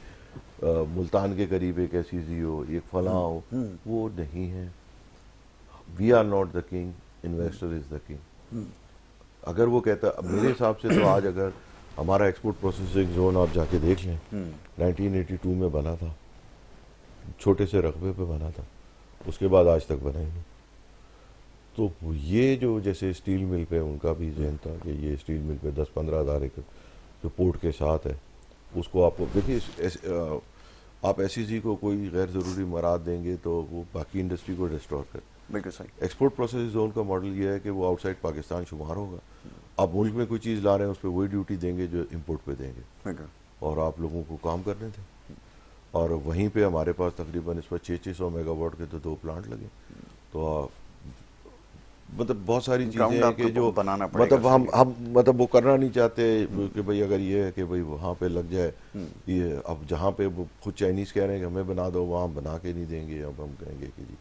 मुल्तान के करीब एक एसईजी हो, एक फलां हो, वो नहीं है। We are not the king, investor is the king. अगर वो कहता, अब मेरे हिसाब से तो आज अगर हमारा एक्सपोर्ट प्रोसेसिंग जोन आप जाके देख लें 1982 में बना था, छोटे से रकबे पे बना था, उसके बाद आज तक बना ही नहीं। तो ये जो जैसे स्टील मिल पे उनका भी जहन था कि ये स्टील मिल पे 10-15 हज़ार एकड़ जो पोर्ट के साथ है, उसको आपको देखिए आप एसईजी को कोई गैर ज़रूरी मराद देंगे तो वो बाकी इंडस्ट्री को डिस्ट्रॉय कर। बिल्कुल सही। एक्सपोर्ट प्रोसेसिंग जोन का मॉडल ये है कि वो आउटसाइड पाकिस्तान शुमार होगा, आप मुल्क में कोई चीज़ ला रहे हैं उस पर वही ड्यूटी देंगे जो इम्पोर्ट पे देंगे, और आप लोगों को काम करने दें। और वहीं पे हमारे पास तकरीबन इस पर 600 मेगावाट के तो 2 प्लांट लगे, तो मतलब बहुत सारी चीजें ग्राउंड हैं कि आपको जो बनाना पड़ेगा मतलब हम मतलब वो करना नहीं चाहते कि भाई अगर ये है कि भाई वहाँ पे लग जाए ये, अब जहाँ पे वो खुद चाइनीज कह रहे हैं कि हमें बना दो, वहाँ बना के नहीं देंगे, अब हम कहेंगे कि जी,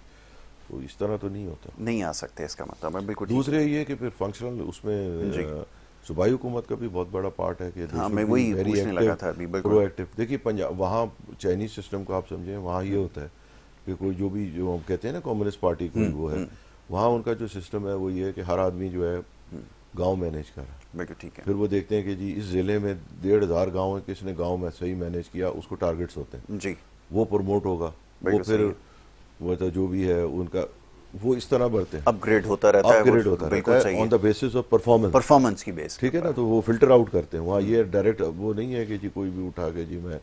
तो इस तरह तो नहीं होता। नहीं आ सकते, इसका मतलब है बिल्कुल ठीक दूसरे ये कि फिर फंक्शनल है जी। उसमें सूबाई हुकूमत का भी बहुत बड़ा पार्ट है कि दे हाँ, शुड मैं बी वही वेरी पूछने लगा एक्टिव, था अभी, बिल्कुल। प्रोएक्टिव। देखिए पंजाब वहाँ चाइनीज सिस्टम को आप समझें, वहाँ ये होता है कि कोई जो भी जो हम कहते हैं ना कम्युनिस्ट पार्टी कोई वो है, वहाँ उनका जो सिस्टम है वो ये है कि हर आदमी जो है गांव मैनेज कर रहा है। बिल्कुल ठीक है। फिर वो देखते हैं कि जी इस ज़िले में 1,500 गांव है, किसने गांव में सही मैनेज किया, उसको टारगेट्स होते हैं, जी, वो प्रमोट होगा, वो बिल्कुल फिर सही है। वो तो जो भी है उनका वो इस तरह बढ़ते हैं, अपग्रेड होता रहता है वो, अपग्रेड होता रहता बिल्कुल है सही ऑन है। The basis of performance. Performance की बेस ठीक है पर। ना, तो वो फिल्टर आउट करते हैं वहाँ, ये डायरेक्ट वो नहीं है कि जी कोई भी उठा के जी मैं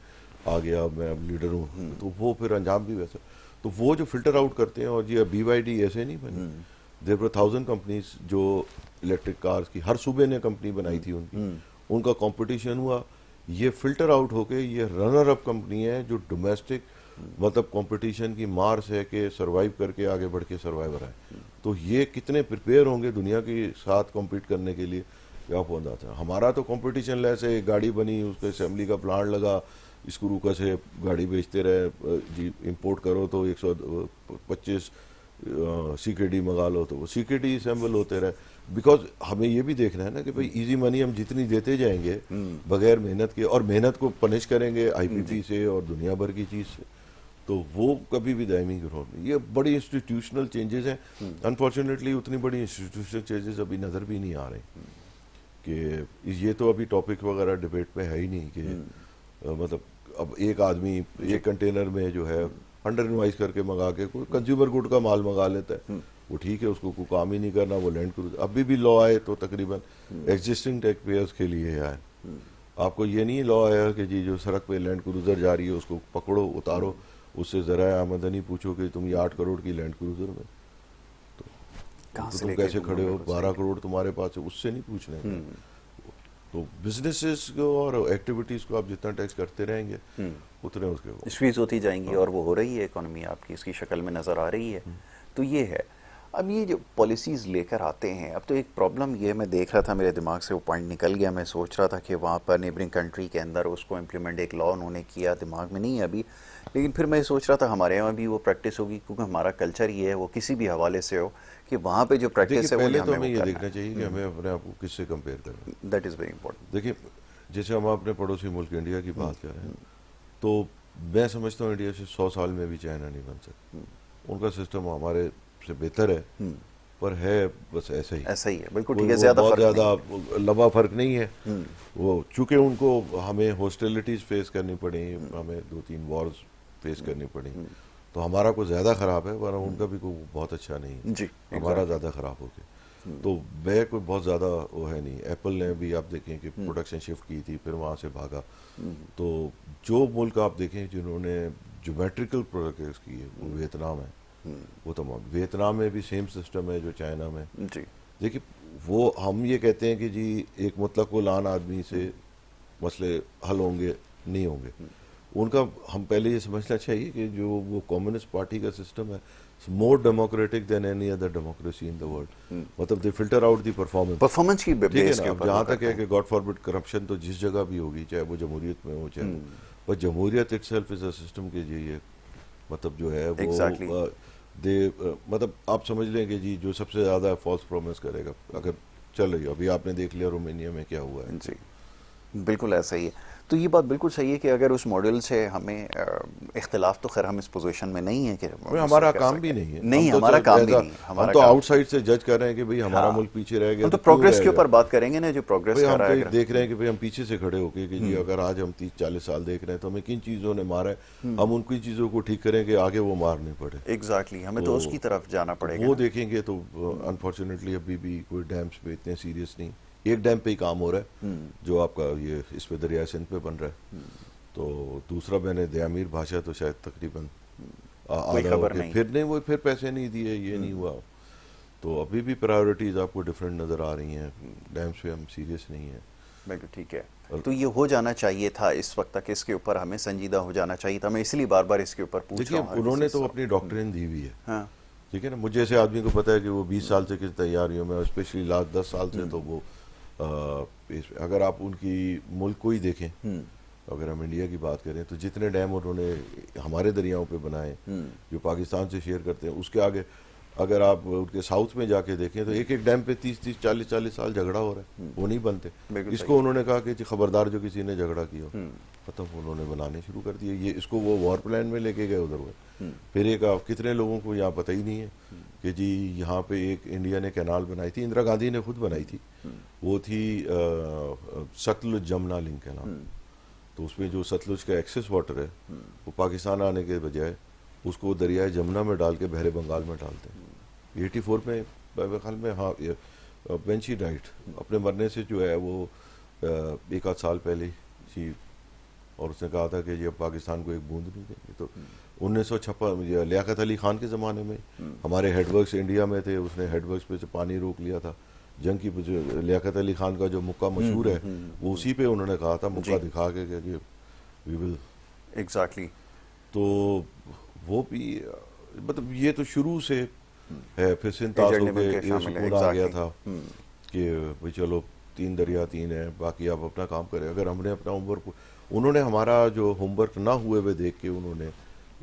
आ गया मैं अब लीडर हूँ, तो वो फिर अंजाम भी वैसा। तो वो जो फिल्टर आउट करते हैं, और जी BYD ऐसे नहीं बनी, देयर वर 1000 कंपनीज जो इलेक्ट्रिक कार्स की, हर सूबे ने कंपनी बनाई थी उनकी, उनका कंपटीशन हुआ, ये फिल्टर आउट होके ये रनर अप कंपनी है जो डोमेस्टिक मतलब कंपटीशन की मार से के सरवाइव करके आगे बढ़ के सर्वाइवर है। तो ये कितने प्रिपेयर होंगे दुनिया के साथ कॉम्पीट करने के लिए, क्या पता था। हमारा तो कंपटीशन लेस है, गाड़ी बनी उसके असेंबली का प्लांट लगा, इसको रुका से गाड़ी बेचते रहे जी, इंपोर्ट करो तो 125 CKD मंगा लो तो वो CKD असेंबल होते रहे। बिकॉज हमें ये भी देखना है ना कि भाई इजी मनी हम जितनी देते जाएंगे बगैर मेहनत के, और मेहनत को पनिश करेंगे IPP से और दुनिया भर की चीज से, तो वो कभी भी दायमी ग्रोथ नहीं। ये बड़ी इंस्टीट्यूशनल चेंजेस हैं, अनफॉर्चुनेटली उतनी बड़ी इंस्टीट्यूशनल चेंजेस अभी नजर भी नहीं आ रहे कि ये तो अभी टॉपिक वगैरह डिबेट में है ही नहीं कि मतलब अब एक आदमी एक कंटेनर में जो है अंडर इनवाइस करके मंगा के कोई कंज्यूमर गुड का माल मंगा लेता है, वो ठीक है, उसको कोई काम ही नहीं करना, वो लैंड क्रूजर अभी भी लॉ आए तो तकरीबन एग्जिस्टिंग टैक्स पेयर्स के लिए आए। आपको ये नहीं लॉ आया कि जी जो सड़क पे लैंड क्रूजर जा रही है उसको पकड़ो उतारो, उससे जरा आमदनी पूछो कि तुम ये 8 करोड़ की लैंड क्रूजर में कहाँ तो से तुम लेके कैसे दूंगा, खड़े हो, बिल्कुल सही 12 है। करोड़ तुम्हारे पास है, उससे नहीं पूछने का। तो बिजनेसेस को और एक्टिविटीज को आप जितना टैक्स करते रहेंगे उतने उसके स्क्वीज होती जाएंगी, और वो हो रही है इकोनॉमी आपकी इसकी शक्ल में नज़र आ रही है। तो ये है। अब ये जो पॉलिसीज़ लेकर आते हैं, अब तो एक प्रॉब्लम ये मैं देख रहा था, मेरे दिमाग से वो पॉइंट निकल गया, मैं सोच रहा था कि वहाँ पर नेबरिंग कंट्री के अंदर उसको इम्प्लीमेंट एक लॉ उन्होंने किया, दिमाग में नहीं है अभी, लेकिन फिर मैं सोच रहा था हमारे यहाँ भी वो प्रैक्टिस होगी, क्योंकि हमारा कल्चर ये है, वो किसी भी हवाले से हो, कि वहाँ पे जो देखिए प्रैक्टिस है वो पहले तो हमें हमें वो ये करना देखना चाहिए कि हमें अपने आप को किससे कंपेयर करना है। है। That is very important. देखिए जैसे हम अपने पड़ोसी मुल्क इंडिया की बात कर रहे हैं, तो मैं समझता हूँ इंडिया से 100 साल में भी चाइना नहीं बन सकता। उनका सिस्टम हमारे से बेहतर है, पर है बस ऐसा ही, ऐसा ही है, बिल्कुल कोई ठीक है, वो ज़्यादा बहुत फर्क ज़्यादा नहीं लंबा फर्क नहीं है। वो चूंकि उनको हमें हॉस्टिलिटीज फेस करनी पड़ी, हमें 2-3 वॉर्स फेस करनी पड़ी, तो हमारा कुछ ज़्यादा ख़राब है, वरना उनका भी कोई बहुत अच्छा नहीं है, जी, हमारा exactly। ज़्यादा ख़राब हो गया। तो वह कोई बहुत ज़्यादा वो है नहीं। एप्पल ने भी आप देखें कि प्रोडक्शन शिफ्ट की थी, फिर वहाँ से भागा। तो जो मुल्क आप देखें जिन्होंने ज्योमेट्रिकल प्रोग्रेस की है वो वियतनाम है, वो तमाम वियतनाम में भी सेम सिस्टम है जो चाइना में। जी, देखिए वो हम ये कहते हैं कि जी एक मुतलक कुलान आदमी से मसले हल होंगे, नहीं होंगे उनका। हम पहले ये समझना चाहिए कि जो वो कम्युनिस्ट पार्टी का सिस्टम है more democratic than any other democracy in the world, मतलब they filter out the performance की ठीक है बेस ना। के अब ऊपर वो जहाँ तक करते है हैं। कि गॉड फॉरबिड करप्शन तो जिस जगह भी होगी, चाहे वो जमहूरियत में हो चाहे पर जमहूरियत इटसेल्फ इज अ सिस्टम के ये मतलब जो है वो Exactly। दे मतलब आप समझ लें कि जी जो सबसे ज़्यादा फॉल्स प्रॉमिस करेगा अगर चल रही हो। अभी आपने देख लिया रोमानिया में क्या हुआ है। जी, बिल्कुल ऐसा ही है। तो ये बात बिल्कुल सही है कि अगर उस मॉडल से हमें इख्तिलाफ, तो खैर हम इस पोजीशन में नहीं है कि हम भाई उससे हमारा कर काम सकें। भी नहीं है, नहीं, हम तो हमारा काम भी ऐसा नहीं है, हम हमारा तो काम। आउटसाइड से जज कर रहे हैं कि भाई हमारा हाँ, मुल्क पीछे रह गया हम तो तो क्यों प्रोग्रेस के रहेगा। ऊपर बात करेंगे ना, जो प्रोग्रेस भाई कर हम रहा तो है एक अगर। देख रहे हैं कि भाई हम पीछे से खड़े होके कि जी अगर आज हम 30-40 साल देख रहे हैं तो हमें किन चीज़ों ने मारा है, हम उनकी चीज़ों को ठीक करें कि आगे वो मार नहीं पड़े। एग्जैक्टली, हमें तो उसकी तो तरफ जाना पड़ेगा वो ना। देखेंगे तो अनफॉर्चुनेटली अभी भी कोई डैम्स पे इतने सीरियस नहीं। एक डैम पे ही काम हो रहा है जो आपका ये इस पे दरिया सिंध पे बन रहा है, तो दूसरा मैंने दयामीर भाषा तो शायद तकरीबन कोई आधा खबर होके नहीं। फिर नहीं, वो फिर पैसे नहीं दिए, ये नहीं हुआ। तो अभी भी प्रायोरिटीज आपको डिफरेंट नज़र आ रही हैं, डैम्स पे हम सीरियस नहीं है। बिल्कुल ठीक है। तो ये हो जाना चाहिए था इस वक्त तक, इसके ऊपर हमें संजीदा हो जाना चाहिए था। मैं इसलिए बार बार इसके ऊपर पूछ देखिए रहा हूँ हर उन्होंने किसी तो से। अपनी डॉक्ट्रिन दी हुई है हाँ, ठीक है ना। मुझे ऐसे आदमी को पता है कि वो 20 साल से किस तैयारियों में, स्पेशली लास्ट 10 साल से, तो वो अगर आप उनकी मुल्क को ही देखें, अगर हम इंडिया की बात करें तो जितने डैम उन्होंने हमारे दरियाओं पे बनाए जो पाकिस्तान से शेयर करते हैं, उसके आगे अगर आप उनके साउथ में जाके देखें तो एक एक डैम पे 30-30 40-40 साल झगड़ा हो रहा है, वो नहीं बनते। इसको उन्होंने कहा कि जी खबरदार जो किसी ने झगड़ा किया, खत्म, उन्होंने बनाने शुरू कर दिए। ये इसको वो वॉर प्लान में लेके गए उधर हुए। फिर एक कितने लोगों को यहाँ पता ही नहीं है कि जी यहाँ पे एक इंडिया ने कैनाल बनाई थी, इंदिरा गांधी ने खुद बनाई थी, वो थी सतलुज जमुना लिंक कैनाल। तो उसमें जो सतलुज का एक्सेस वाटर है वो पाकिस्तान आने के बजाय उसको दरियाए जमुना में डाल के बहरे बंगाल में डालते हैं। 84 में मेरे ख्याल में, हाँ, बेंची डाइट अपने मरने से जो है वो एक आध साल पहले ही, और उसने कहा था कि जी अब पाकिस्तान को एक बूंद नहीं देंगे। तो 1956 लियाकत अली खान के ज़माने में हमारे हेडवर्क्स इंडिया में थे, उसने हेडवर्क्स पे से पानी रोक लिया था। जंग की लियाकत अली खान का जो मुक्का मशहूर है वो उसी पे उन्होंने कहा था, मुक्का दिखा के कि वी विल। एग्जैक्टली। तो वो भी मतलब ये तो शुरू से है। फिर सिंतास हो के ये सुकून आ गया था कि भाई चलो 3 दरिया 3 है, बाकी आप अपना काम करें। अगर हमने अपना होमवर्क, उन्होंने हमारा जो होमवर्क ना हुए हुए देख के उन्होंने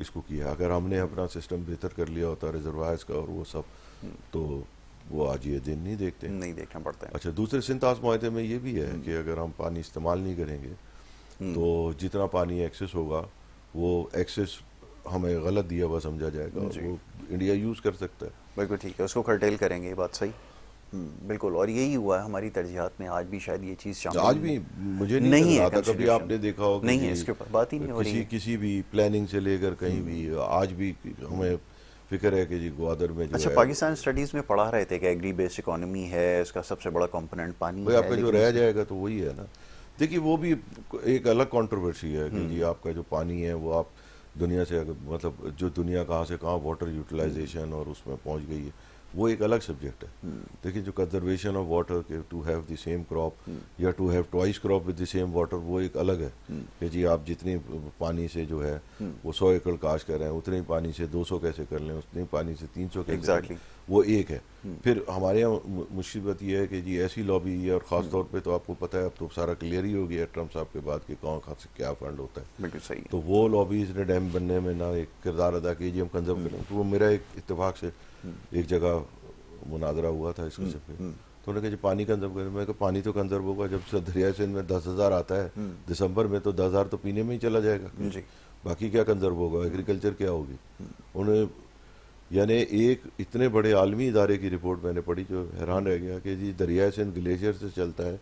इसको किया। अगर हमने अपना सिस्टम बेहतर कर लिया होता रिजर्वायर्स का और वो सब, तो वो आज ये दिन नहीं देखते, नहीं देखना पड़ता है। अच्छा, दूसरे सिंतास माहदे में ये भी है कि अगर हम पानी इस्तेमाल नहीं करेंगे तो जितना पानी एक्सेस होगा वो एक्सेस हमें गलत दिया हुआ समझा जाएगा और वो इंडिया यूज कर सकता है। बिल्कुल ठीक है, उसको कर्टेल करेंगे, ये बात सही। बिल्कुल, और यही हुआ है हमारी तरजीहात में। आज भी शायद ये चीज़ शामिल आज भी मुझे नहीं नजर आता। कभी आपने देखा हो नहीं है, इसके ऊपर बात ही नहीं हो रही है। किसी भी प्लानिंग से लेकर कहीं भी आज भी हमें फिक्र है कि जी ग्वादर में जो अच्छा, पाकिस्तान स्टडीज़ में पढ़ा रहे थे कि एग्री बेस्ड इकोनॉमी है, इसका सबसे बड़ा कंपोनेंट पानी है, आपका जो रह जाएगा तो वही है ना। देखिए वो भी एक अलग कंट्रोवर्सी है कि जी आपका जो पानी है वो आप दुनिया से, मतलब जो दुनिया कहाँ से कहाँ वाटर यूटिलाइजेशन और उसमें पहुँच गई है, वो एक अलग सब्जेक्ट है। देखिए जो कंजर्वेशन ऑफ वाटर के to have the same crop या to have twice crop with the same water, वो एक अलग है कि जी आप जितनी पानी से जो है वो 100 एकड़ काश कर रहे हैं, उतने ही पानी से 200 कैसे कर लें, उतने ही पानी से 300 कैसे कर लें, वो एक है। फिर हमारे यहाँ मुसीबत ये है कि जी ऐसी लॉबी है, और ख़ास तौर पे तो आपको पता है अब तो सारा क्लियर ही हो गया ट्रम्प साहब के बाद कि कहाँ से क्या फंड होता है। बिल्कुल सही। तो वो लॉबीज ने डैम बनने में ना एक किरदार अदा किया जी हम कंजर्व करें। तो वो मेरा एक इत्तेफाक से एक जगह मुनाजरा हुआ था इसके पे, तो उन्होंने कहा जी पानी कंजर्व करें। मैं कहा पानी तो कंजर्व होगा जब दरिया सिंध में 10,000 आता है दिसंबर में, तो 10,000 तो पीने में ही चला जाएगा, बाकी क्या कंजर्व होगा, एग्रीकल्चर क्या होगी। उन्हें यानी एक इतने बड़े आलमी इदारे की रिपोर्ट मैंने पढ़ी जो हैरान रह गया कि जी दरिया सिंध ग्लेशियर से चलता है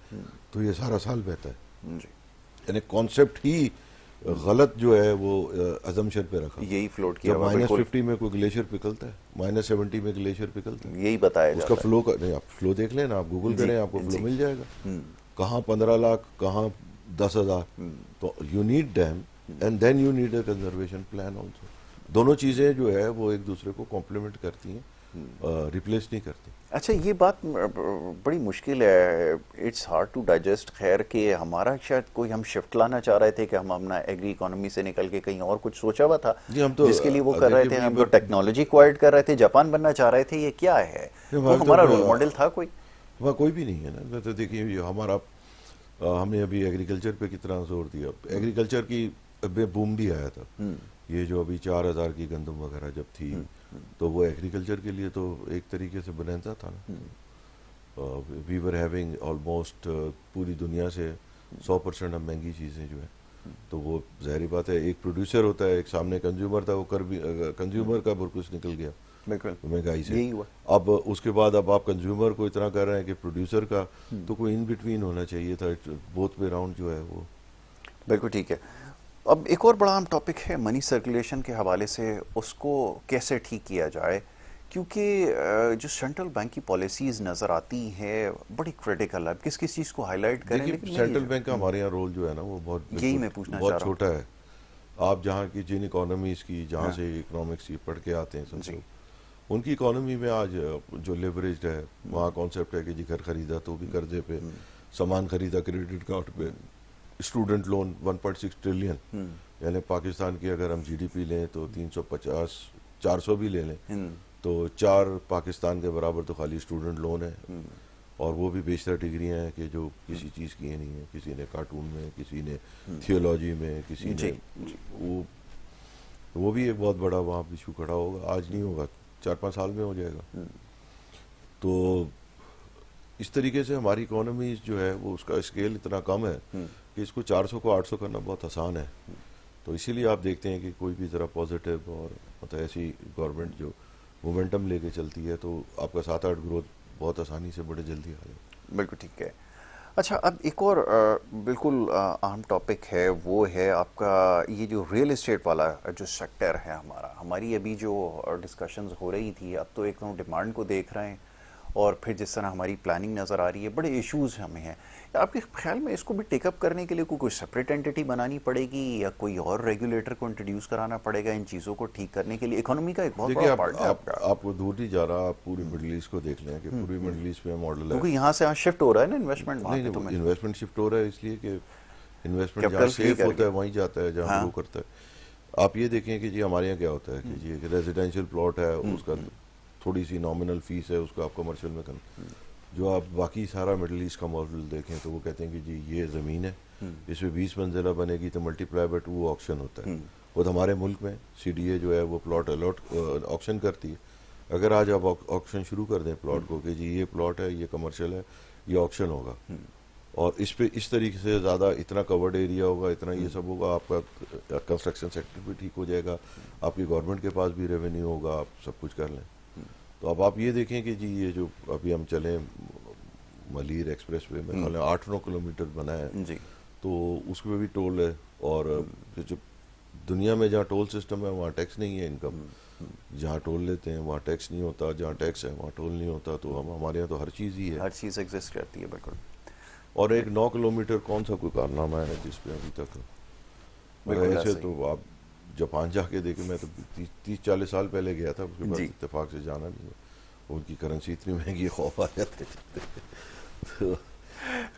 तो ये सारा साल बहता है। यानी कॉन्सेप्ट ही गलत जो है वो अजम्पशन पे रखा, यही फ्लोट किया। जब -50 में कोई ग्लेशियर पिघलता है, -70 में ग्लेशियर पिघलता है, यही बताया उसका फ्लो का नहीं, आप फ्लो देख लेना, आप गूगल करें आपको फ्लो मिल जाएगा। कहाँ 15 लाख, कहाँ 10,000। तो you need dam and then you need a conservation plan also. दोनों चीजें जो है वो एक दूसरे को कॉम्प्लीमेंट करती हैं, रिप्लेस नहीं करती। अच्छा, ये बात बड़ी मुश्किल है, इट्स हार्ड टू डाइजेस्ट। खैर कि हमारा शायद कोई हम शिफ्ट लाना चाह रहे थे कि हम अपना एग्री इकोनॉमी से निकल के कहीं और कुछ सोचा हुआ था हम तो जिसके लिए वो कर रहे थे, हम तो टेक्नोलॉजी एक्वायर्ड कर रहे थे, जापान बनना चाह रहे थे। ये क्या है, वो हमारा रोल मॉडल था कोई? वहाँ कोई भी नहीं है ना। तो देखिए हमारा हमने अभी एग्रीकल्चर पे कितना जोर दिया, एग्रीकल्चर की बूम भी आया था। ये जो अभी 4,000 की गंदम वगैरह जब थी तो वो एग्रीकल्चर के लिए तो एक तरीके से बोनेंजा था ना। वी वर हैविंग ऑलमोस्ट पूरी दुनिया से 100% अब महंगी चीज़ें जो है, तो वो ज़ाहिर बात है एक प्रोड्यूसर होता है, एक सामने कंज्यूमर था, वो कर भी कंज्यूमर का बुरकुस निकल गया महंगाई से। अब उसके बाद अब आप कंज्यूमर को इतना कर रहे हैं कि प्रोड्यूसर का तो कोई इन बिटवीन होना चाहिए था, बोथ वे राउंड जो है वो। बिल्कुल ठीक है। अब एक और बड़ा अहम टॉपिक है मनी सर्कुलेशन के हवाले से, उसको कैसे ठीक किया जाए, क्योंकि जो सेंट्रल बैंक की पॉलिसीज नज़र आती हैं बड़ी क्रिटिकल है। किस किस चीज़ को हाईलाइट करें? देखिए सेंट्रल बैंक का हमारे यहाँ रोल जो है ना वो यही मैं पूछना चाह रहा हूँ, बहुत छोटा है। आप जहाँ की जिन इकोनॉमीज़ की जहाँ से इकोनॉमिक्स की पढ़ के आते हैं समझो, उनकी इकोनॉमी में आज जो लेवरेज है वहाँ कॉन्सेप्ट है कि जी घर खरीदा तो भी कर्जे पे, सामान खरीदा क्रेडिट कार्ड पे, स्टूडेंट लोन 1.6 ट्रिलियन, यानी पाकिस्तान की अगर हम GDP लें तो 350-400 भी ले लें तो 4 पाकिस्तान के बराबर तो खाली स्टूडेंट लोन है, और वो भी बेशतर डिग्रियां हैं कि जो किसी चीज़ की नहीं है। किसी ने कार्टून में, किसी ने थियोलॉजी में, किसी ने वो भी एक बहुत बड़ा वहाँ इशू खड़ा होगा। आज नहीं होगा, 4-5 साल में हो जाएगा। तो इस तरीके से हमारी इकोनॉमी जो है वो उसका स्केल इतना कम है कि इसको 400 को 800 करना बहुत आसान है। तो इसीलिए आप देखते हैं कि कोई भी ज़रा पॉजिटिव और मतलब ऐसी गवर्नमेंट जो मोमेंटम लेके चलती है तो आपका 7-8 ग्रोथ बहुत आसानी से बड़े जल्दी आ जाए। बिल्कुल ठीक है। अच्छा, अब एक और बिल्कुल अहम टॉपिक है, वो है आपका ये जो रियल एस्टेट वाला जो सेक्टर है हमारा। हमारी अभी जो डिस्कशंस हो रही थी, अब तो एक तो डिमांड को देख रहे हैं और फिर जिस तरह हमारी प्लानिंग नज़र आ रही है, बड़े इश्यूज हमें हैं। आपके ख्याल में इसको भी टेकअप करने के लिए कोई सेपरेट एंटिटी बनानी पड़ेगी या कोई और रेगुलेटर को इंट्रोड्यूस कराना पड़ेगा इन चीज़ों को ठीक करने के लिए? इकोनॉमी का एक बहुत बड़ा पार्ट है आपका। आपको दूर नहीं जा रहा, आप पूरी मिडिल ईस्ट को देख लें कि पूरी मिडिल ईस्ट में मॉडल है, क्योंकि यहाँ से शिफ्ट हो रहा है ना इन्वेस्टमेंट। नहीं, इन्वेस्टमेंट शिफ्ट हो रहा है इसलिए कि इन्वेस्टमेंट जहाँ सेफ होता है वहीं जाता है जहाँ ग्रो करता है। आप ये देखें कि जी हमारे यहाँ क्या होता है कि जी एक रेजिडेंशियल प्लॉट है, उसका थोड़ी सी नॉमिनल फीस है, उसको आप कमर्शियल में करना। जो आप बाकी सारा मिडिल ईस्ट का मॉडल देखें तो वो कहते हैं कि जी ये ज़मीन है, इसमें 20 मंजिला बनेगी तो मल्टीप्लाई बाय 2 ऑक्शन होता है। खुद हमारे मुल्क में CDA जो है वो प्लॉट अलॉट ऑक्शन करती है। अगर आज आप ऑक्शन शुरू कर दें प्लॉट को कि जी ये प्लॉट है, ये कमर्शियल है, ये ऑक्शन होगा, और इस पे इस तरीके से ज़्यादा इतना कवर्ड एरिया होगा, इतना ये सब होगा, आपका कंस्ट्रक्शन सेक्टर भी ठीक हो जाएगा, आपकी गवर्नमेंट के पास भी रेवेन्यू होगा, आप सब कुछ कर लें। तो अब आप ये देखें कि जी ये जो अभी हम चले मलीर एक्सप्रेस वे में 8-9 किलोमीटर बना है जी, तो उसमें भी टोल है, और जो दुनिया में जहाँ टोल सिस्टम है वहाँ टैक्स नहीं है इनकम। जहाँ टोल लेते हैं वहाँ टैक्स नहीं होता, जहाँ टैक्स है वहाँ टोल नहीं होता। तो हम हमारे यहाँ तो हर चीज़ ही है, हर चीज़ एग्जिस्ट करती है। बिल्कुल। और एक 9 किलोमीटर कौन सा कोई कारनामा है जिसपे अभी तक ऐसे तो आप जापान जाके देखे, मैं तो 30-40 साल पहले गया था, उसके बाद इत्तेफाक से जाना नहीं है। उनकी करेंसी इतनी महंगी, खौफ आ जाते तो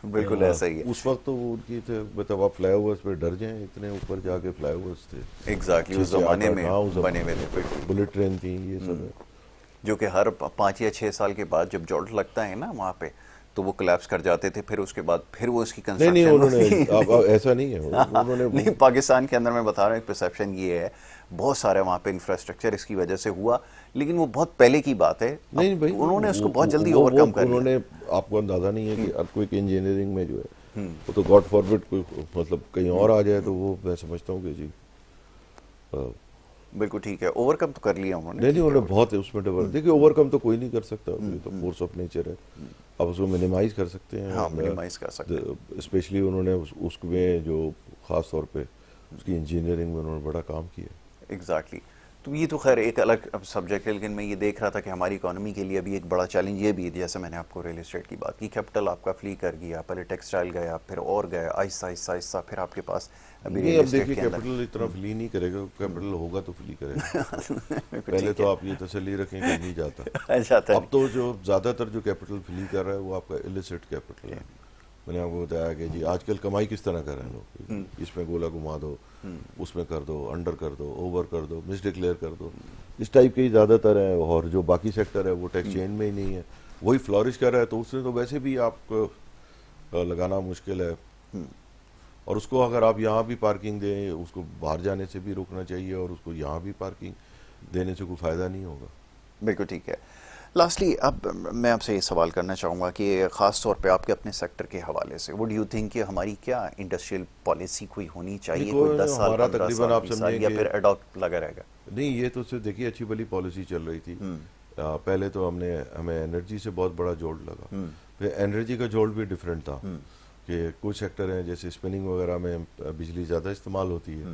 बिल्कुल ऐसा ही है। उस वक्त तो उनकी मतलब आप फ्लाईओवर्स पे डर जाएं, इतने ऊपर जाके फ्लाईओवर्स थे। एग्जैक्टली उस जमाने में बने हुए थे, बुलेट ट्रेन थी, ये सब है, जो कि हर 5 या 6 साल के बाद जब जॉल्ट लगता है ना वहाँ पे, तो वो कोलैप्स कर जाते थे। फिर उसके बाद फिर वो इसकी कंस्ट्रक्शन नहीं उन्होंने ऐसा नहीं है उन्होंने नहीं, पाकिस्तान के अंदर मैं बता रहा हूँ, एक परसेप्शन ये है, बहुत सारे वहाँ पे इंफ्रास्ट्रक्चर इसकी वजह से हुआ, लेकिन वो बहुत पहले की बात है। नहीं भाई, उन्होंने उसको बहुत जल्दी ओवरकम कर लिया। उन्होंने, आपको अंदाजा नहीं है कि अर्थक्वेक इंजीनियरिंग में जो है वो तो गॉड फॉरबिड कोई मतलब कहीं और आ जाए तो वो मैं समझता हूँ कि जी बिल्कुल ठीक है, ओवरकम तो कर लिया उन्होंने। नहीं उन्होंने बहुत है उसमें डेवलप। देखिए ओवरकम तो कोई नहीं कर सकता, ये तो फोर्स ऑफ नेचर है, आप उसको मिनिमाइज कर सकते हैं। हाँ, मिनिमाइज कर सकते हैं। स्पेशली उन्होंने उसमें जो खास तौर पे उसकी इंजीनियरिंग में उन्होंने बड़ा काम किया। एग्जैक्टली। तो ये तो खैर एक अलग सब्जेक्ट है, लेकिन मैं ये देख रहा था कि हमारी इकोनॉमी के लिए अभी एक बड़ा चैलेंज ये भी है, जैसे मैंने आपको रियल एस्टेट की बात की, कैपिटल आपका फ्ली कर गया, पहले टेक्सटाइल गया, फिर और गया, आहिस्ता आहिस्ता आहिस्ता फिर आपके पास अभी नहीं, अब देखिए कैपिटल इतना फ्ली नहीं करेगा, कैपिटल होगा तो फ्ली करेगा। पहले तो आप ये तसल्ली रखें कि नहीं जाता। अब तो जो ज़्यादातर जो कैपिटल फ्ली कर रहा है वो आपका इलिसिट कैपिटल है। मैंने आपको बताया कि जी आजकल कमाई किस तरह कर रहे हैं लोग, इसमें गोला घुमा दो, उसमें कर दो, अंडर कर दो, ओवर कर दो, मिस डिक्लेयर कर दो, इस टाइप के ही ज़्यादातर है। और जो बाकी सेक्टर है वो टैक्स चेन में ही नहीं है, वही फ्लॉरिश कर रहा है, तो उसमें तो वैसे भी आपको लगाना मुश्किल है। और उसको अगर आप यहाँ भी पार्किंग दें, उसको बाहर जाने से भी रोकना चाहिए, और उसको यहाँ भी पार्किंग देने से कोई फ़ायदा नहीं होगा। बिल्कुल ठीक है। लास्टली अब मैं आपसे ये सवाल करना चाहूँगा कि ख़ास तौर पे आपके अपने सेक्टर के हवाले से, वुड यू थिंक कि हमारी क्या इंडस्ट्रियल पॉलिसी कोई होनी चाहिए, कोई 10 साल 15 साल 20 साल, या फिर अडॉप्ट लगा रहेगा? नहीं, ये तो सिर्फ देखिए अच्छी भली पॉलिसी चल रही थी। पहले तो हमें एनर्जी से बहुत बड़ा जोड़ लगा, फिर एनर्जी का जोड़ भी डिफरेंट था कि कुछ सेक्टर हैं जैसे स्पिनिंग वगैरह में बिजली ज़्यादा इस्तेमाल होती है,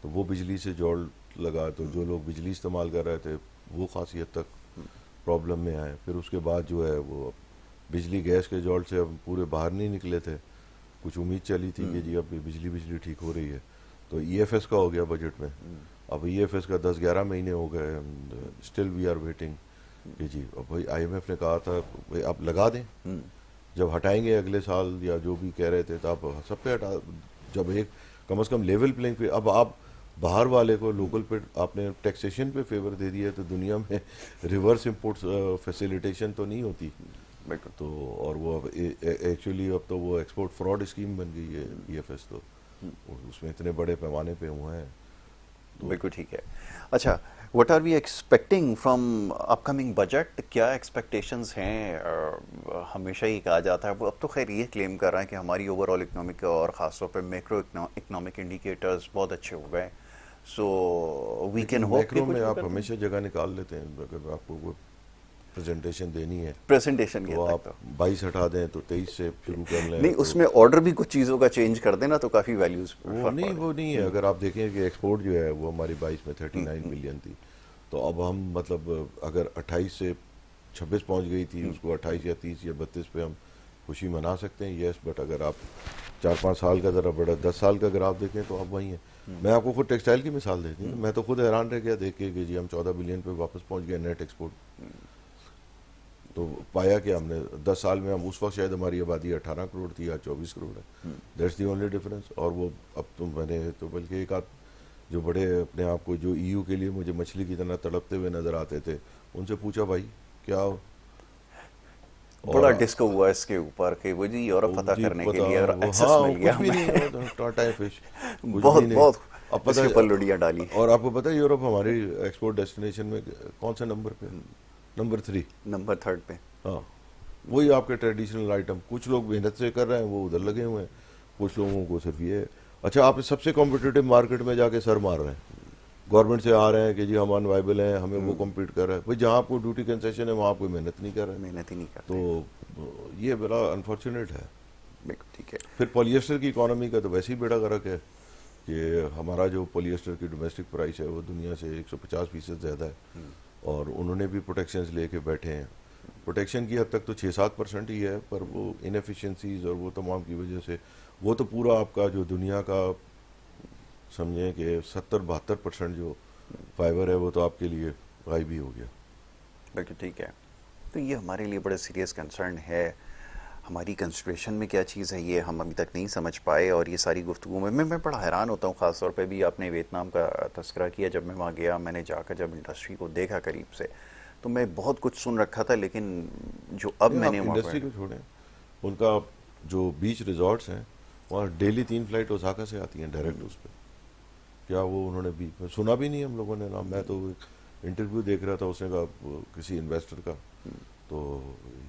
तो वो बिजली से जोड़ लगा, तो जो लोग बिजली इस्तेमाल कर रहे थे वो खासी हद तक प्रॉब्लम में आए। फिर उसके बाद जो है वो बिजली गैस के जोड़ से अब पूरे बाहर नहीं निकले थे, कुछ उम्मीद चली थी कि जी अब बिजली ठीक हो रही है, तो EFS का हो गया बजट में। अब EFS का 10-11 महीने हो गए, स्टिल वी आर वेटिंग कि जी अब भाई IMF ने कहा था भाई आप लगा दें, जब हटाएंगे अगले साल या जो भी कह रहे थे, तो आप सब पे हटा, जब एक कम से कम लेवल प्लेइंग पे, अब आप बाहर वाले को लोकल पे आपने टैक्सेशन पे फेवर दे दिया है, तो दुनिया में रिवर्स इंपोर्ट फैसिलिटेशन तो नहीं होती। बिल्कुल। तो और वो अब एक्चुअली अब तो वो एक्सपोर्ट फ्रॉड स्कीम बन गई है ईएफएस, तो उसमें इतने बड़े पैमाने पे हुए हैं। तो बिल्कुल ठीक है। अच्छा, what are we expecting from upcoming budget? क्या एक्सपेक्टेशंस हैं? हमेशा ही कहा जाता है, वो अब तो खैर ये क्लेम कर रहे हैं कि हमारी ओवरऑल इकोनॉमिक और ख़ासतौर पे मैक्रो इकोनॉमिक इंडिकेटर्स बहुत अच्छे हो गए, सो वी कैन लेकिन होप कि मैक्रो कुछ में आप बेहतर हो। हमेशा जगह निकाल लेते हैं। अगर आपको वो प्रेजेंटेशन देनी है प्रेजेंटेशन के तो तक आप तो 22 हटा दें तो 23 से शुरू कर लें, नहीं, तो उसमें ऑर्डर भी कुछ चीज़ों का चेंज कर देना तो काफ़ी वैल्यूज वो फर्क नहीं पड़ वो नहीं है। अगर आप देखें कि एक्सपोर्ट जो है वो हमारी 22 में 39 बिलियन थी, तो अब हम मतलब अगर 28 से 26 पहुंच गई थी, उसको 28 या 30 या 32 पे हम खुशी मना सकते हैं, यस। बट अगर आप 4-5 साल का ज़रा बड़ा 10 साल का अगर आप देखें तो अब वही है। मैं आपको खुद टेक्सटाइल की मिसाल देती हूँ, मैं तो खुद हैरान रह गया देख के कि जी हम 14 बिलियन पे वापस पहुंच गए नेट एक्सपोर्ट। तो पाया कि हमने 10 साल में, हम उस वक्त शायद हमारी आबादी 18 करोड़ थी, या 24 करोड़ है। That's the only difference. और वो अब तो मैंने तो बल्कि एक आध जो बड़े अपने आप को जो ईयू के लिए मुझे मछली की तरह तड़पते हुए नजर आते थे, उनसे पूछा भाई क्या हो? बड़ा और डिस्को हुआ इसके ऊपर कि वो जी यूरोप फतह जी करने के पता लिए और वो, एक्सेस हाँ मिल वो गया कुछ भी नहीं हमें। है, वो टाटा है फिश, कुछ भी बहुत नहीं। बहुत अब पता इसके ऊपर लुड़ियाँ डाली। और आपको पता है यूरोप हमारी एक्सपोर्ट डेस्टिनेशन में कौन सा नंबर पे? नंबर 3। नंबर 3 पे। हाँ, वही आपके ट्रेडिशनल आइटम। कुछ लोग मेहनत से कर रहे हैं, वो उधर लगे हुए हैं, कुछ लोगों को सिर्फ ये है। अच्छा, आप सबसे कॉम्पिटिटिव मार्केट में जाके सर मार रहे हैं, गवर्नमेंट से आ रहे हैं कि जी हम अनवाइबल हैं, हमें वो कम्पीट कर रहा है। भाई जहाँ आपको ड्यूटी कंसेशन है वहाँ आप कोई मेहनत नहीं कर रहे हैं। मेहनत ही नहीं करते। तो ये बड़ा अनफॉर्चुनेट है। बिल्कुल ठीक है। फिर पॉलिएस्टर की इकोनॉमी का तो वैसे ही बेड़ा गर्क है कि हमारा जो पॉलिएस्टर की डोमेस्टिक प्राइस है वो दुनिया से 150% ज़्यादा है, और उन्होंने भी प्रोटेक्शंस लेके बैठे हैं। प्रोटेक्शन की हद तक तो 6-7% ही है, पर वो इनएफिशिएंसीज और वो तमाम की वजह से वो तो पूरा आपका जो दुनिया का समझें कि 70-72% जो फाइबर है वो तो आपके लिए गायब ही हो गया। बिल्कुल ठीक है। तो ये हमारे लिए बड़ा सीरियस कंसर्न है। हमारी कंसिडरेशन में क्या चीज़ है ये हम अभी तक नहीं समझ पाए, और ये सारी गुफ्तगू में मैं बड़ा हैरान होता हूँ। ख़ास तौर पे भी आपने वियतनाम का तस्करा किया, जब मैं वहाँ गया, मैंने जाकर जब इंडस्ट्री को देखा करीब से, तो मैं बहुत कुछ सुन रखा था, लेकिन जो अब नहीं, मैंने आप वहाँ इंडस्ट्री को छोड़ें, उनका जो बीच रिजॉर्ट्स हैं वहाँ डेली 3 फ्लाइट ओसाका से आती हैं डायरेक्ट उस पर। क्या वो उन्होंने बीच में सुना भी नहीं हम लोगों ने ना। मैं तो एक इंटरव्यू देख रहा था, उसने कहा किसी इन्वेस्टर का, तो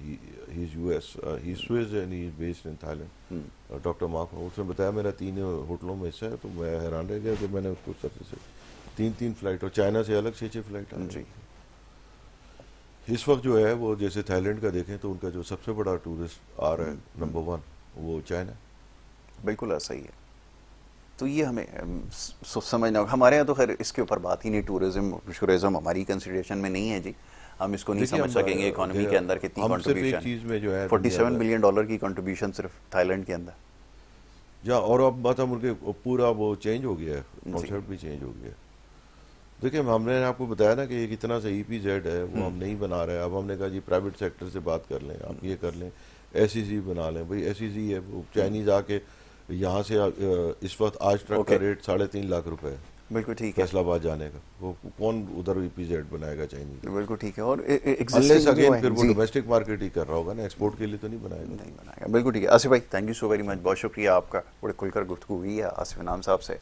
he is US, he is Swiss and he is based in Thailand, doctor mark. उसने बताया मेरा 3 होटलों में हिस्सा है। तो मैं हैरान रह गया कि मैंने उसको सर से 3-3 फ्लाइट, और चाइना से अलग 6-6 फ्लाइट आ जी। इस वक्त जो है वो जैसे थाईलैंड का देखें तो उनका जो सबसे बड़ा टूरिस्ट आ रहा है नंबर 1 वो चाइना। बिल्कुल ऐसा ही है। तो ये हमें समझना होगा। हमारे यहाँ तो खैर इसके ऊपर बात ही नहीं, टूरिज्म हमारी कंसिडरेशन में नहीं है जी। हम इसको नहीं देखिए समझ सकेंगे इकोनॉमी के अंदर कितनी हम सिर्फ एक कंट्रीब्यूशन। चीज़ में जो है 47 बिलियन डॉलर की कंट्रीब्यूशन सिर्फ थाईलैंड के अंदर। या और अब मतलब उनके पूरा वो चेंज हो गया है, जी। कॉन्सेप्ट भी चेंज हो गया है। देखिए हमने आपको बताया ना कि एक इतना सा EPZ है वो हम नहीं बना रहे। अब हमने कहा जी प्राइवेट सेक्टर से बात कर लें, आप ये कर लें, SEZ बना लें। भाई SEZ है, वो चाइनीज आके यहाँ से इस वक्त आज ट्रक का रेट 3.5 लाख रुपए है बिल्कुल ठीक है। फैसलाबाद जाने का। वो कौन उधर EPZ बनाएगा चाइनीज? बिल्कुल ठीक है। और अनलेस एग्जिस्टिंग जो अगेन है फिर वो जी, डोमेस्टिक मार्केट ही कर रहा होगा ना, एक्सपोर्ट के लिए तो नहीं बनाएगा। नहीं बनाएगा। बिल्कुल ठीक है। आसिफ भाई, thank you so very much, बहुत शुक्रिया आपका। बड़े खुलकर गुफ्तगू हुई है आसिफ इनाम साहब से,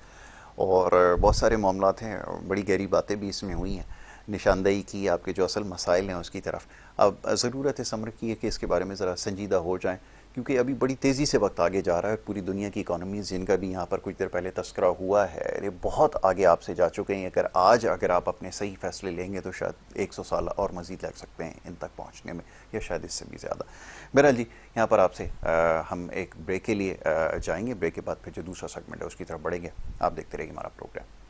और बहुत सारे मामलात हैं, बड़ी गहरी बातें भी इसमें हुई हैं, निशानदेही की आपके जो असल मसाइल हैं उसकी तरफ। अब ज़रूरत है समर की है कि इसके बारे में ज़रा संजीदा हो जाएं, क्योंकि अभी बड़ी तेज़ी से वक्त आगे जा रहा है। पूरी दुनिया की इकोनॉमीज़ जिनका भी यहाँ पर कुछ देर पहले तस्करा हुआ है, ये बहुत आगे आपसे जा चुके हैं। अगर आप अपने सही फैसले लेंगे तो शायद 100 साल और मज़ीद लग सकते हैं इन तक पहुँचने में, या शायद इससे भी ज़्यादा। बहरहाल जी, यहाँ पर आपसे हम एक ब्रेक के लिए जाएंगे। ब्रेक के बाद फिर जो दूसरा सेगमेंट है उसकी तरफ बढ़ेंगे। आप देखते रहिए हमारा प्रोग्राम।